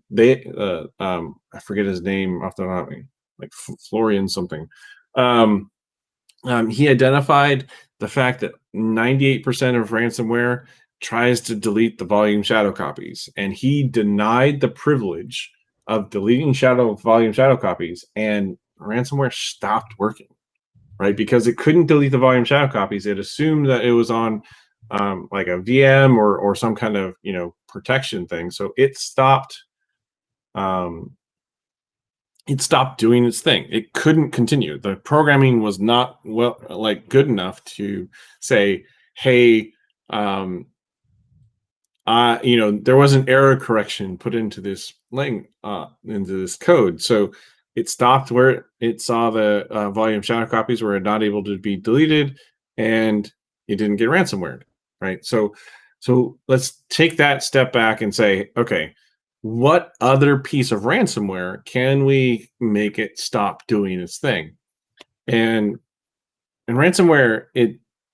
I forget his name off the top of me, like Florian something. He identified the fact that 98% of ransomware tries to delete the volume shadow copies, and he denied the privilege of deleting volume shadow copies, and ransomware stopped working, right? Because it couldn't delete the volume shadow copies. It assumed that it was on like a VM or some kind of protection thing. So it stopped. It stopped doing its thing. It couldn't continue. The programming was not good enough to say, hey, there was an error correction put into this into this code. So it stopped where it saw the volume shadow copies were not able to be deleted, and it didn't get ransomware, right? So let's take that step back and say, okay, what other piece of ransomware can we make it stop doing its thing? And ransomware,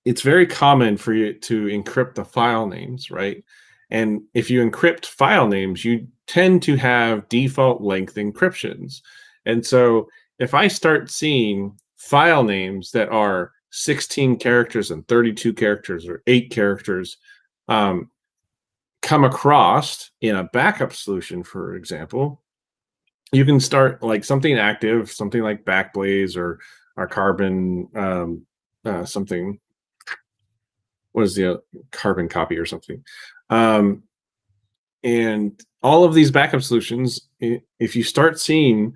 it's very common for you to encrypt the file names, right? And if you encrypt file names, you tend to have default length encryptions. And so if I start seeing file names that are 16 characters and 32 characters or 8 characters come across in a backup solution, for example, you can start like something active, something like Backblaze or Carbon, something. What is the Carbon copy or something? And all of these backup solutions, if you start seeing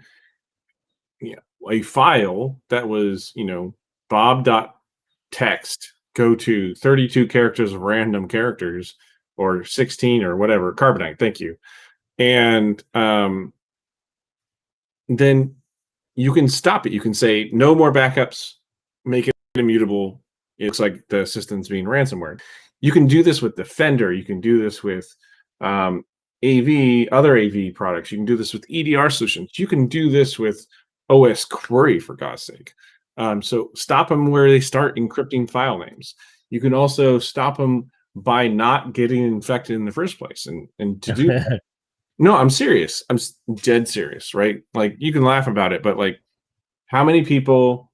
a file that was, bob.text go to 32 characters of random characters or 16 or whatever, Carbonite, thank you. And then you can stop it. You can say no more backups, make it immutable. It looks like the system's being ransomware. You can do this with Defender. You can do this with other AV products. You can do this with EDR solutions. You can do this with OS Query, for God's sake. So stop them where they start encrypting file names. You can also stop them by not getting infected in the first place. And to do no, I'm serious. I'm dead serious, right? Like, you can laugh about it, but like, how many people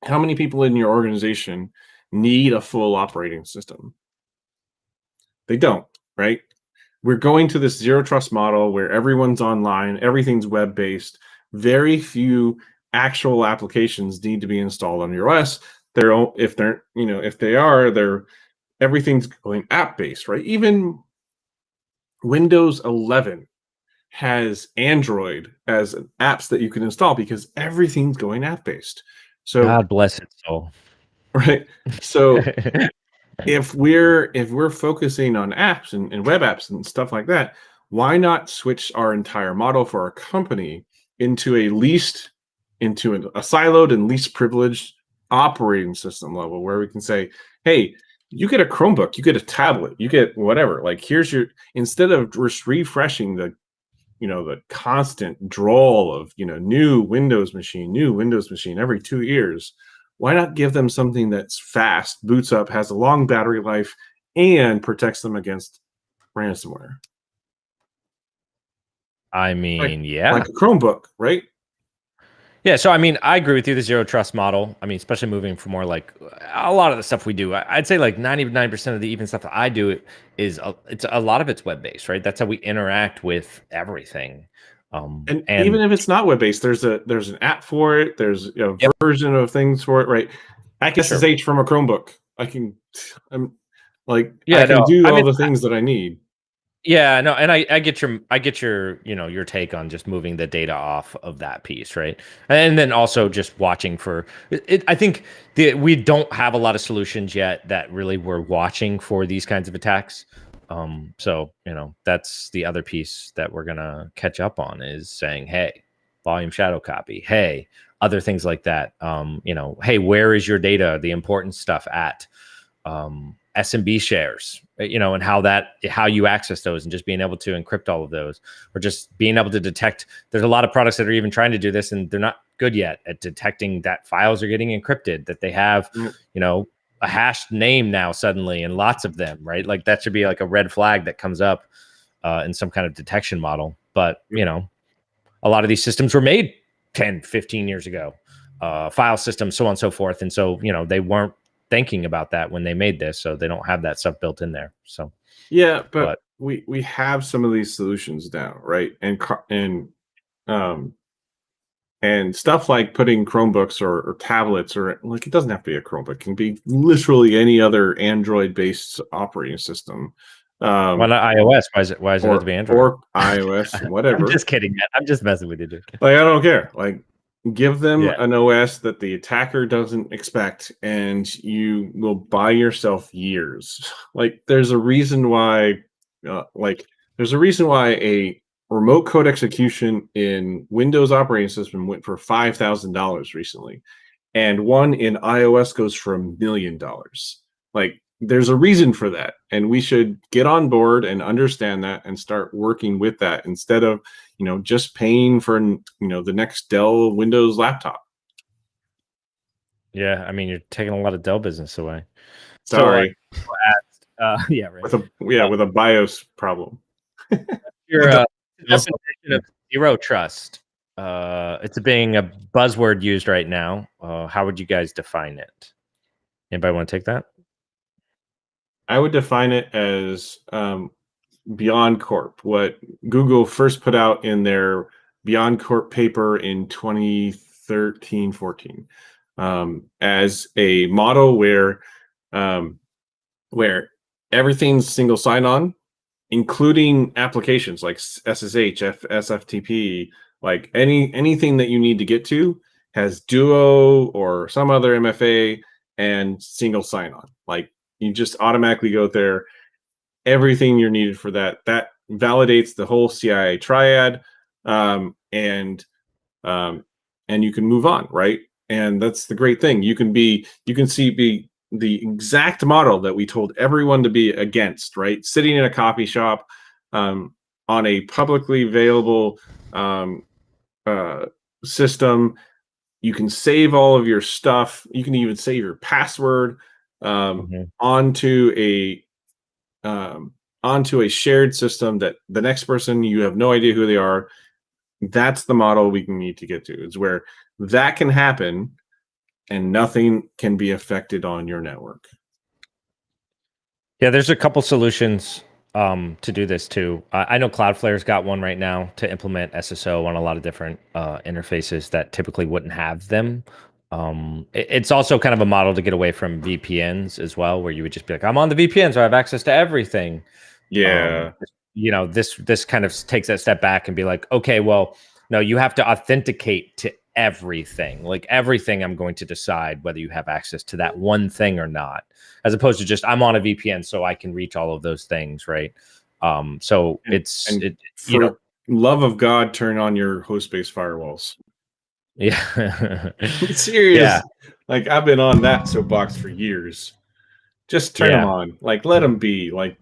in your organization need a full operating system? They don't, right? We're going to this zero trust model where everyone's online, everything's web-based. Very few actual applications need to be installed on your OS. If they are, everything's going app-based, right? Even Windows 11 has Android as apps that you can install because everything's going app-based. So God bless its soul. Right. So if we're focusing on apps and web apps and stuff like that, why not switch our entire model for our company into a siloed and least privileged operating system level, where we can say, hey, you get a Chromebook, you get a tablet, you get whatever. Like, here's instead of just refreshing the constant drawl of new Windows machine every 2 years, why not give them something that's fast, boots up, has a long battery life, and protects them against ransomware? I mean, yeah. Like a Chromebook, right? Yeah, so I mean, I agree with you, the zero trust model. I mean, especially moving from more like a lot of the stuff we do. I'd say like 99% of the even stuff that I do is it's a lot of it's web-based, right? That's how we interact with everything. And even if it's not web-based, there's an app for it. There's a version of things for it, right? I can SSH from a Chromebook. I can do all the things that I need. Yeah, no, and I get your your take on just moving the data off of that piece, right? And then also just watching for it. I think we don't have a lot of solutions yet that really were watching for these kinds of attacks. So that's the other piece that we're gonna catch up on, is saying, hey, volume shadow copy, hey, other things like that. Hey, where is your data, the important stuff at? SMB shares, and how you access those, and just being able to encrypt all of those, or just being able to detect. There's a lot of products that are even trying to do this, and they're not good yet at detecting that files are getting encrypted, that they have, a hashed name now suddenly, and lots of them, right? Like, that should be like a red flag that comes up in some kind of detection model. But, a lot of these systems were made 10, 15 years ago, file systems, so on and so forth. And so, they weren't thinking about that when they made this, so they don't have that stuff built in there. So yeah, but we have some of these solutions now, right? And stuff like putting Chromebooks or tablets, or like, it doesn't have to be a Chromebook, it can be literally any other Android-based operating system. Why not iOS? Why is it have to be Android or iOS? Whatever. I'm just kidding, man. I'm just messing with you, dude. Like, I don't care. Like, give them an OS that the attacker doesn't expect, and you will buy yourself years. Like, there's a reason why a remote code execution in Windows operating system went for $5,000 recently, and one in iOS goes for $1 million. Like, there's a reason for that, and we should get on board and understand that and start working with that instead of just paying for the next Dell Windows laptop. Yeah, I mean, you're taking a lot of Dell business away. Sorry. Yeah, right. With a BIOS problem. Your definition of zero trust. It's being a buzzword used right now. How would you guys define it? Anybody want to take that? I would define it as Beyond Corp, what Google first put out in their Beyond Corp paper in 2013-14, as a model where everything's single sign-on, including applications like SSH, SFTP, like anything that you need to get to has Duo or some other MFA and single sign-on. Like you just automatically go there. Everything you're needed for that validates the whole CIA triad, and you can move on, right? And that's the great thing. You can be the exact model that we told everyone to be against, right? Sitting in a coffee shop on a publicly available system. You can save all of your stuff. You can even save your password onto a shared system that the next person, you have no idea who they are. That's the model we need to get to. It's where that can happen and nothing can be affected on your network. Yeah, there's a couple solutions to do this too. I know Cloudflare's got one right now to implement SSO on a lot of different interfaces that typically wouldn't have them. It's also kind of a model to get away from VPNs as well, where you would just be like, I'm on the VPN, so I have access to everything. Yeah. This kind of takes that step back and be like, okay, well, no, you have to authenticate to everything. Like everything, I'm going to decide whether you have access to that one thing or not, as opposed to just I'm on a VPN, so I can reach all of those things, right? So love of God, turn on your host-based firewalls. Yeah. Serious. Yeah. Like I've been on that soapbox for years. Just turn them on. Like let them be. Like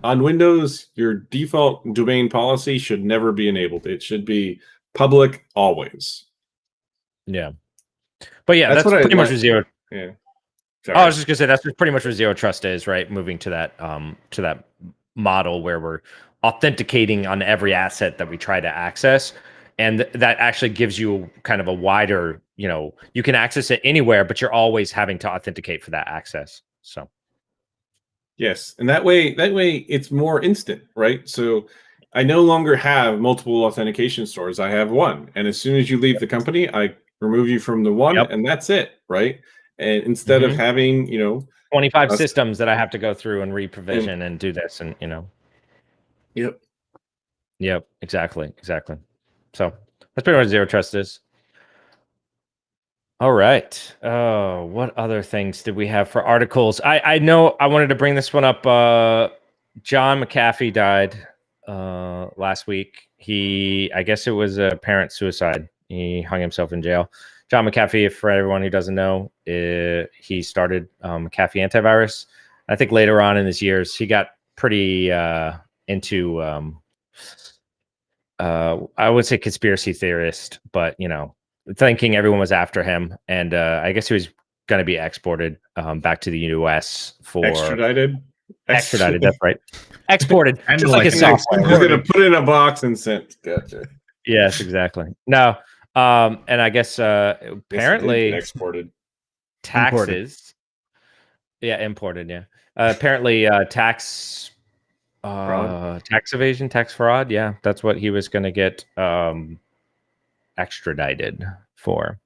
on Windows, your default domain policy should never be enabled. It should be public always. Yeah. But yeah, that's pretty much zero. Yeah. Sorry. I was just gonna say that's pretty much what zero trust is, right? Moving to that model where we're authenticating on every asset that we try to access. And that actually gives you kind of a wider, you can access it anywhere, but you're always having to authenticate for that access. So, yes, and that way it's more instant, right? So, I no longer have multiple authentication stores. I have one, and as soon as you leave the company, I remove you from the one, and that's it, right? And instead of having 25 systems that I have to go through and re-provision and do this, and Yep, exactly. So that's pretty much zero trust is. All right. What other things did we have for articles? I know I wanted to bring this one up. John McAfee died last week. I guess it was a parent suicide. He hung himself in jail. John McAfee, for everyone who doesn't know, he started McAfee Antivirus. I think later on in his years, he got pretty into I would say conspiracy theorist, but thinking everyone was after him, and I guess he was going to be exported back to the US for extradited. That's right. Exported, just like his software. He's going to put it in a box and sent. Gotcha. Yes, exactly. No, and I guess apparently exported taxes. Imported. Yeah, imported. Yeah, apparently tax. Tax evasion, tax fraud. Yeah, that's what he was going to get extradited for.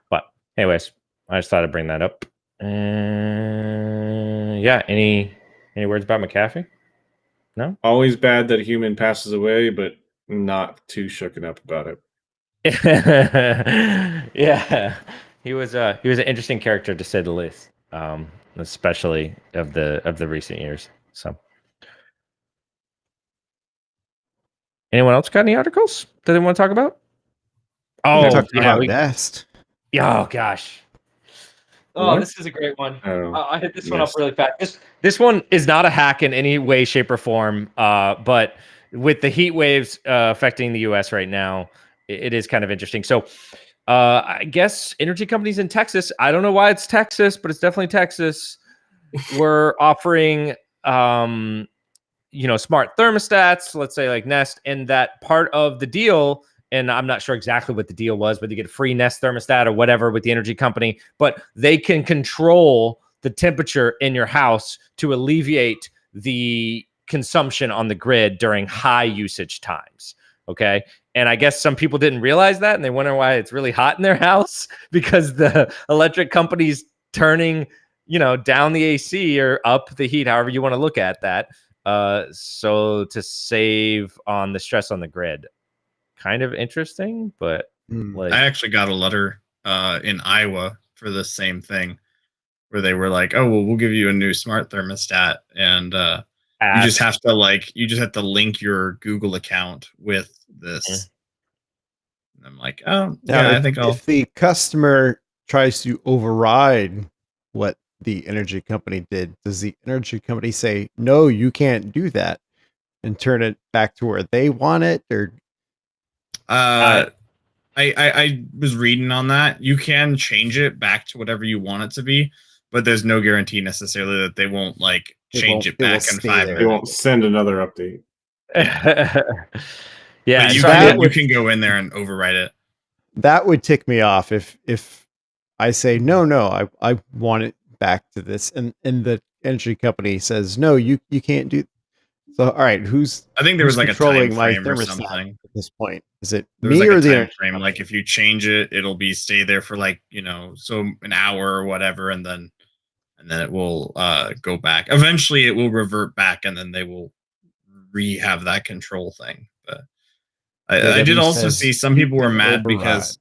But anyways, I just thought I'd bring that up. Yeah, any words about McAfee? No? Always bad that a human passes away, but not too shooken up about it. Yeah, he was an interesting character to say the least, especially of the recent years. So. Anyone else got any articles that they want to talk about? Oh, about Nest. Oh gosh. Oh, What? this is a great one. Oh, I hit this one up really fast. This one is not a hack in any way, shape, or form. But with the heat waves affecting the U.S. right now, it is kind of interesting. So, I guess energy companies in Texas. I don't know why it's Texas, but it's definitely Texas. We're offering, smart thermostats. Let's say like Nest, and that part of the deal. And I'm not sure exactly what the deal was, but you get a free Nest thermostat or whatever with the energy company, but they can control the temperature in your house to alleviate the consumption on the grid during high usage times. Okay. And I guess some people didn't realize that, and they wonder why it's really hot in their house because the electric company's turning, down the AC or up the heat, however you want to look at that. So to save on the stress on the grid. Kind of interesting, but I actually got a letter in Iowa for the same thing, where they were like, "Oh, well, we'll give you a new smart thermostat, and you just have to link your Google account with this." And I'm like, "Oh, now, yeah, I think if the customer tries to override what the energy company did, does the energy company say, no, you can't do that, and turn it back to where they want it?" Or I was reading on that. You can change it back to whatever you want it to be, but there's no guarantee necessarily that they won't change it back in 5 minutes. They won't send another update. Yeah, but you can go in there and override it. That would tick me off if I say no, I want it back to this, and the energy company says no, you can't do. So all right, I think there was like a time frame or something at this point. Is it me or the time frame? Like if you change it, it'll stay there for so an hour or whatever, and then it will go back. Eventually, it will revert back, and then they will have that control thing. But I did also see some people were mad because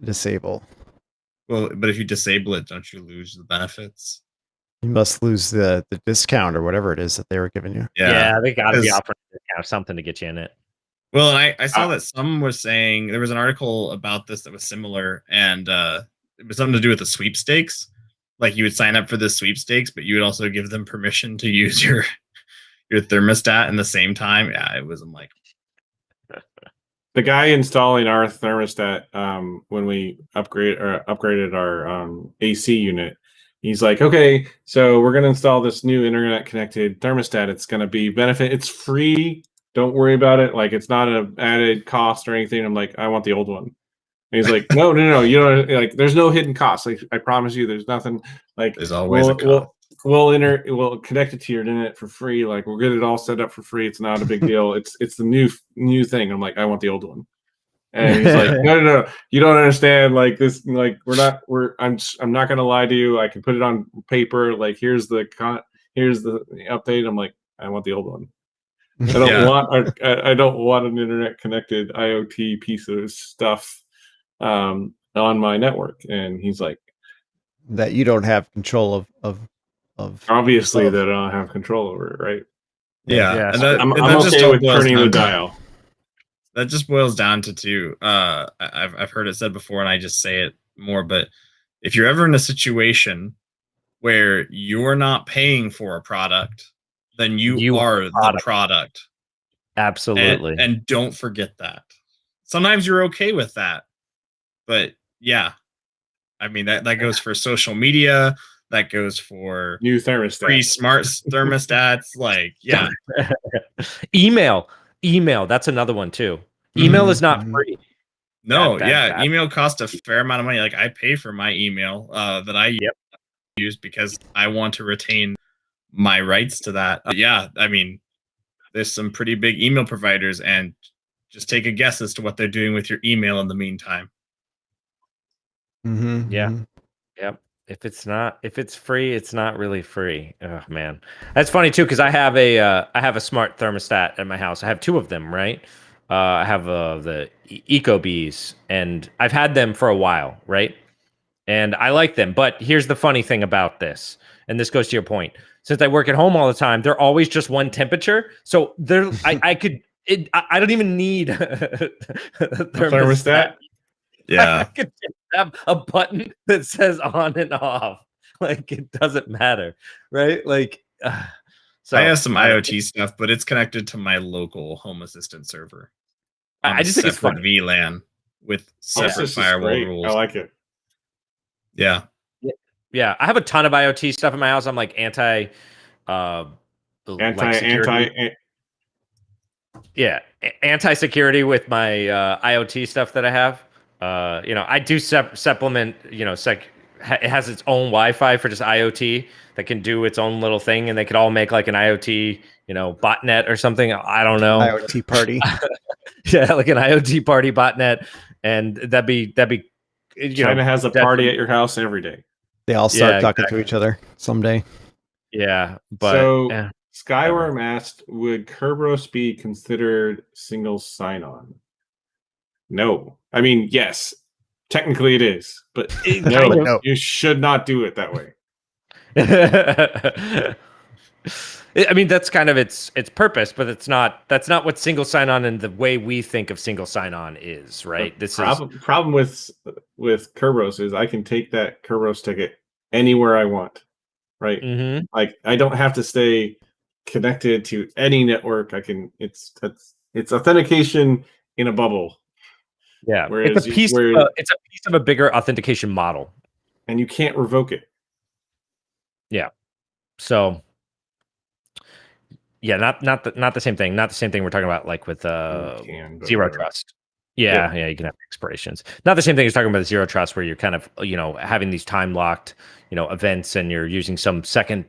disable. Well, but if you disable it, don't you lose the benefits? You must lose the discount or whatever it is that they were giving you. Yeah, they got to be offering something to get you in it. Well, and I saw that some was saying there was an article about this that was similar, and it was something to do with the sweepstakes. Like you would sign up for the sweepstakes, but you would also give them permission to use your thermostat in the same time. Yeah, it was. I'm like, the guy installing our thermostat when we upgraded our AC unit. He's like, okay, so we're going to install this new internet connected thermostat. It's going to be benefit. It's free. Don't worry about it. Like, it's not an added cost or anything. I'm like, I want the old one. And he's like, no. You know, there's no hidden cost. Like, I promise you, there's nothing. Like, there's always a cost. We'll connect it to your internet for free. Like, we'll get it all set up for free. It's not a big deal. It's the new thing. I'm like, I want the old one. And he's like, no, you don't understand. Like this, like I'm not gonna lie to you. I can put it on paper. Like here's the update. I'm like, I want the old one. I don't want an internet connected IoT piece of stuff on my network. And he's like, that you don't have control of obviously that I don't have control over it, right? Yeah. And I'm okay with turning the dial. That just boils down to two. I've heard it said before, and I just say it more. But if you're ever in a situation where you're not paying for a product, then you are the product. Absolutely. And don't forget that. Sometimes you're okay with that, but yeah, I mean that goes for social media. That goes for new thermostats, free smart thermostats. Like, yeah, email. That's another one too. Email is not free. No, email costs a fair amount of money. Like I pay for my email that I use because I want to retain my rights to that. Yeah, I mean, there's some pretty big email providers, and just take a guess as to what they're doing with your email in the meantime. Yeah. Yep. If it's free, it's not really free. Oh man, that's funny too because I have a smart thermostat at my house. I have two of them, right? I have the EcoBees, and I've had them for a while, right? And I like them. But here's the funny thing about this, and this goes to your point. Since I work at home all the time, they're always just one temperature. So I don't even need a thermostat. Yeah. I could just have a button that says on and off. Like it doesn't matter, right? Like, so I have some IoT stuff, but it's connected to my local Home Assistant server on I a just think it's separate funny. VLAN with separate This is firewall great. rules. I like it. Yeah. Yeah, I have a ton of IoT stuff in my house. I'm like anti security. Anti-security with my IoT stuff that I have. I do supplement. It has its own Wi-Fi for just IoT that can do its own little thing, and they could all make like an IoT, botnet or something. I don't know. IoT party. Yeah, like an IoT party botnet, and that'd be. China has a party at your house every day. They all start talking to each other someday. Yeah, but so Skyworm asked, would Kerberos be considered single sign-on? No. I mean, yes. Technically it is, but no, you should not do it that way. I mean, that's kind of its purpose, but that's not what single sign-on and the way we think of single sign-on is, right? Problem with Kerberos is I can take that Kerberos ticket anywhere I want, right? Mm-hmm. Like I don't have to stay connected to any network. I can. It's authentication in a bubble. Yeah, whereas it's a piece of a bigger authentication model, and you can't revoke it. Yeah. So. Yeah, not the same thing. Not the same thing we're talking about, like with zero trust. Yeah, you can have expirations. Not the same thing as talking about zero trust, where you're kind of having these time locked events, and you're using some second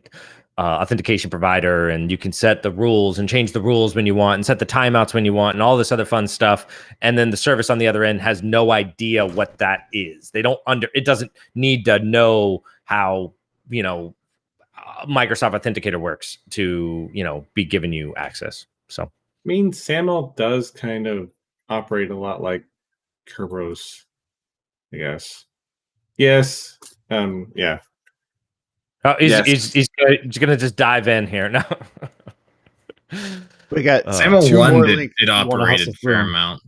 authentication provider, and you can set the rules and change the rules when you want, and set the timeouts when you want, and all this other fun stuff. And then the service on the other end has no idea what that is. It doesn't need to know how Microsoft Authenticator works to be giving you access. So I mean, SAML does kind of operate a lot like Kerberos, I guess. Yes. Yeah. He's gonna just dive in here now. We got SAML 1 did operate a fair amount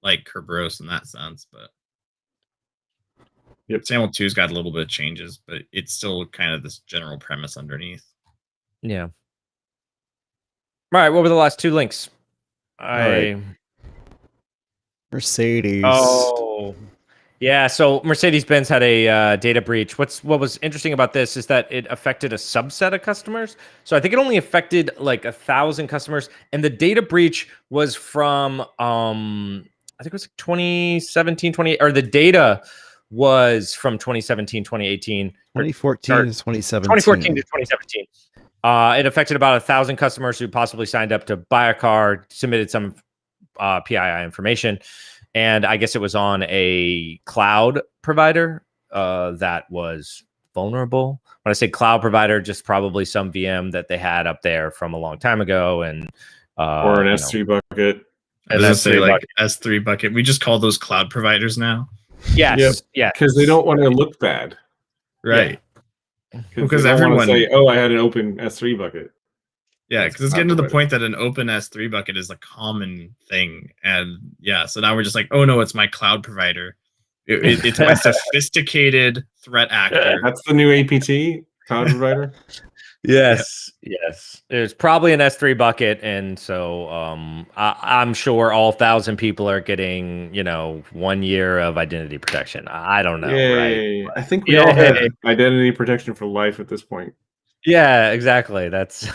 like Kerberos in that sense, but SAML 2's got a little bit of changes, but it's still kind of this general premise underneath. Yeah. All right. What were the last two links? Mercedes. Oh, yeah. So Mercedes-Benz had a data breach. What was interesting about this is that it affected a subset of customers. So I think it only affected like 1,000 customers, and the data breach was from I think it was 2017, or the data was from 2017, 2018, 2014 to 2017. 2014 to 2017. It affected about 1,000 customers who possibly signed up to buy a car, submitted some PII information, and I guess it was on a cloud provider that was vulnerable. When I say cloud provider, just probably some VM that they had up there from a long time ago, and or an S3 bucket. I was gonna say like S3 bucket. We just call those cloud providers now. Yes, yeah, because they don't want to look bad, right? Because everyone say, "Oh, I had an open S3 bucket." Yeah, because it's getting to the point that an open S3 bucket is a common thing, and so now we're just like, "Oh no, it's my cloud provider. It's my sophisticated threat actor." That's the new APT cloud provider. Yes. There's probably an S3 bucket, and so I'm sure all 1,000 people are getting 1 year of identity protection. I don't know, right? I think we all have identity protection for life at this point. Yeah, exactly. That's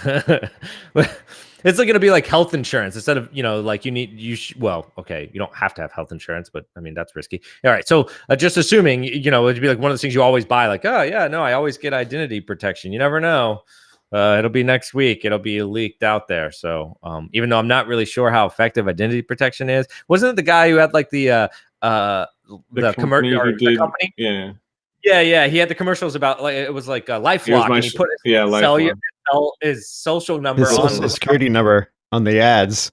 it's like going to be like health insurance instead of like you don't have to have health insurance, but I mean that's risky. All right, so just assuming it'd be like one of those things you always buy, like, oh yeah, no, I always get identity protection. You never know. It'll be next week. It'll be leaked out there. So even though I'm not really sure how effective identity protection is, wasn't it the guy who had like the commercial, the company? Yeah. He had the commercials about like it was like a LifeLock, and he put his social number, his social security number on the ads,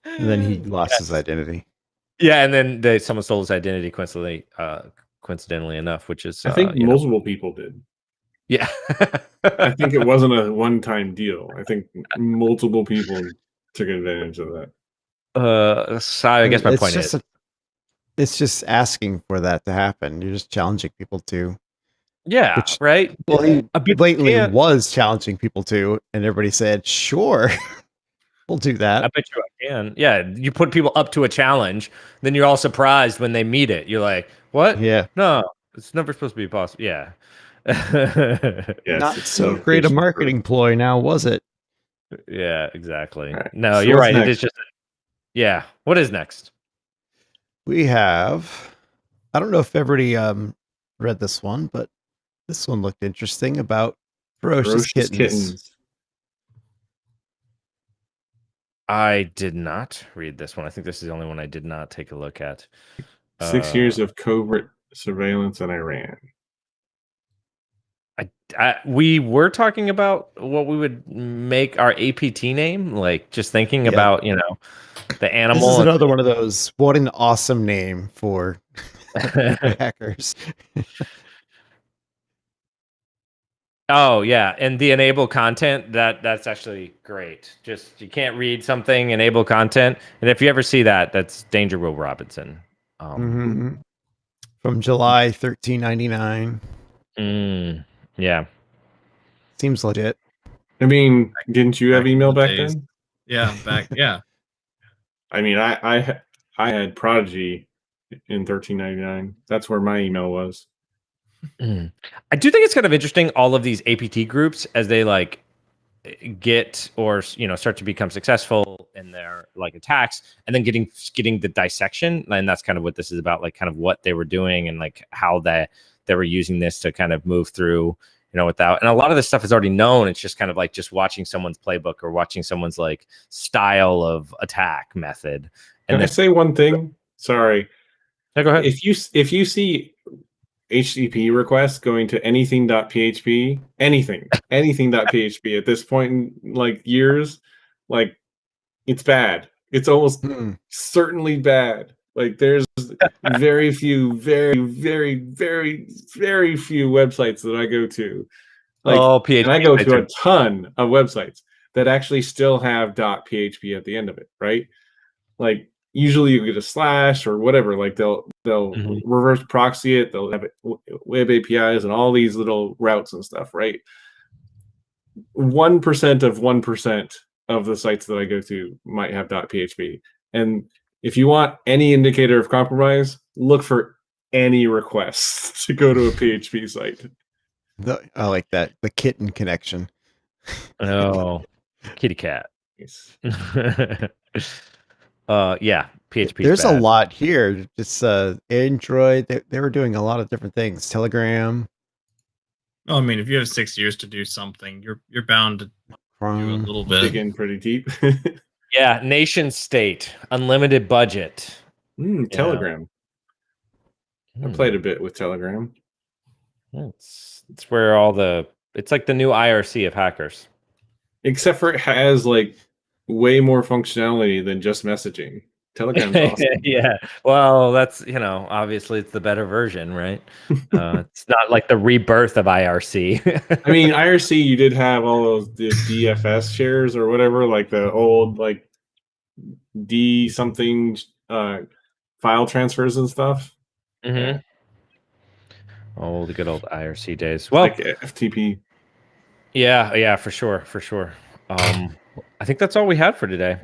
and then he lost his identity. Yeah, and then someone stole his identity coincidentally enough, which is I think multiple people did. Yeah, I think it wasn't a one-time deal. I think multiple people took advantage of that. So I guess my point is, it's just asking for that to happen. You're just challenging people to. Yeah, right. Well, he blatantly can't. was challenging people to, and everybody said, "Sure, we'll do that." I bet you I can. Yeah, you put people up to a challenge, then you're all surprised when they meet it. You're like, "What? Yeah, No, it's never supposed to be possible." Yeah. Yes, not it's so so great a efficient. marketing ploy now, was it? Yeah, exactly. All right. No, So you're what's right. It next? is just yeah. What is next? We have. I don't know if everybody read this one, but this one looked interesting about ferocious kittens. I did not read this one. I think this is the only one I did not take a look at. 6 years of covert surveillance in Iran. We were talking about what we would make our APT name, like just thinking about, the animal. This is another one of those. What an awesome name for hackers. Oh yeah, and the enable content, that's actually great. Just you can't read something, enable content, and if you ever see that, that's Danger Will Robinson. From July 1399. Yeah. Seems legit. I mean, didn't you have email back days. then? Yeah, yeah. I mean, I had Prodigy in 1399. That's where my email was. I do think it's kind of interesting, all of these APT groups, as they like get or start to become successful in their like attacks, and then getting the dissection, and that's kind of what this is about, like kind of what they were doing and like how they were using this to kind of move through, without, and a lot of this stuff is already known. It's just kind of like just watching someone's playbook or watching someone's like style of attack method. And Can I say one thing? Sorry. Yeah, go ahead. If you see HTTP requests going to anything.php, anything.php at this point in like years, like it's bad. It's almost certainly bad. Like there's very few, very, very, very, very few websites that I go to. Like, PHP, and I go to a ton of websites that actually still have .php at the end of it, right? Like usually you get a slash or whatever. Like they'll reverse proxy it. They'll have web APIs and all these little routes and stuff, right? 1% of 1% of the sites that I go to might have .php. And if you want any indicator of compromise, look for any requests to go to a PHP site. I like that. The kitten connection. Oh, kitty cat. Yes. Yeah, PHP. There's a lot here. Just Android. They were doing a lot of different things. Telegram. Well, I mean, if you have 6 years to do something, you're bound to do a little bit. Dig in pretty deep. Yeah, nation state, unlimited budget. Telegram. I played a bit with Telegram. It's where all it's like the new IRC of hackers. Except for it has like way more functionality than just messaging. Telegram's awesome. Yeah. Well, that's, obviously it's the better version, right? It's not like the rebirth of IRC. I mean, IRC, you did have all those DFS shares or whatever, like the old like D something file transfers and stuff. Mm-hmm. Oh, the good old IRC days. Well, like FTP. Yeah, for sure. I think that's all we had for today.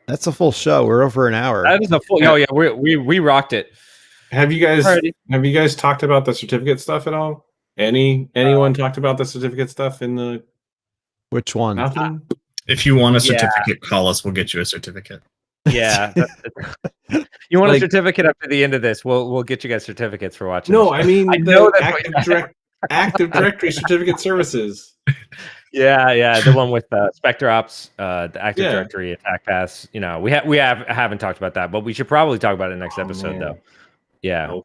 That's a full show. We're over an hour. That is a full. Oh yeah, we rocked it. Have you guys talked about the certificate stuff at all? Anyone talked about the certificate stuff in the? Which one? Nothing. If you want a certificate, call us. We'll get you a certificate. Yeah. You want a certificate up to the end of this? We'll get you guys certificates for watching. No, I mean the Active Directory certificate services. Yeah, the one with Spectre Ops, the Active Directory attack pass. We haven't talked about that, but we should probably talk about it next episode, though. Yeah.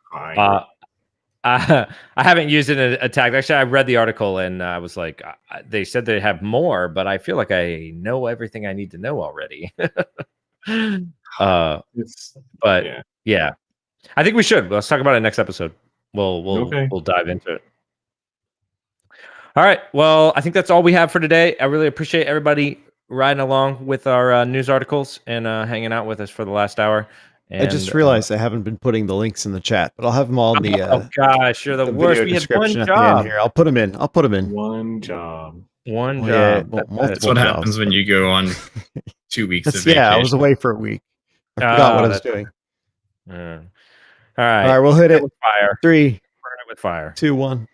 I haven't used it in attack. Actually, I read the article and I was like, they said they have more, but I feel like I know everything I need to know already. Yeah, I think we should. Let's talk about it next episode. We'll dive into it. All right. Well, I think that's all we have for today. I really appreciate everybody riding along with our news articles and hanging out with us for the last hour. And, I just realized I haven't been putting the links in the chat, but I'll have them all in the. Oh gosh, you're the worst. We had one job here. I'll put them in. One job. One job. Yeah, that's what happens when you go on 2 weeks of vacation. Yeah, I was away for a week. I forgot what I was doing. All right. All right, we'll hit it with fire. 3, Burn it with fire. 2, 1.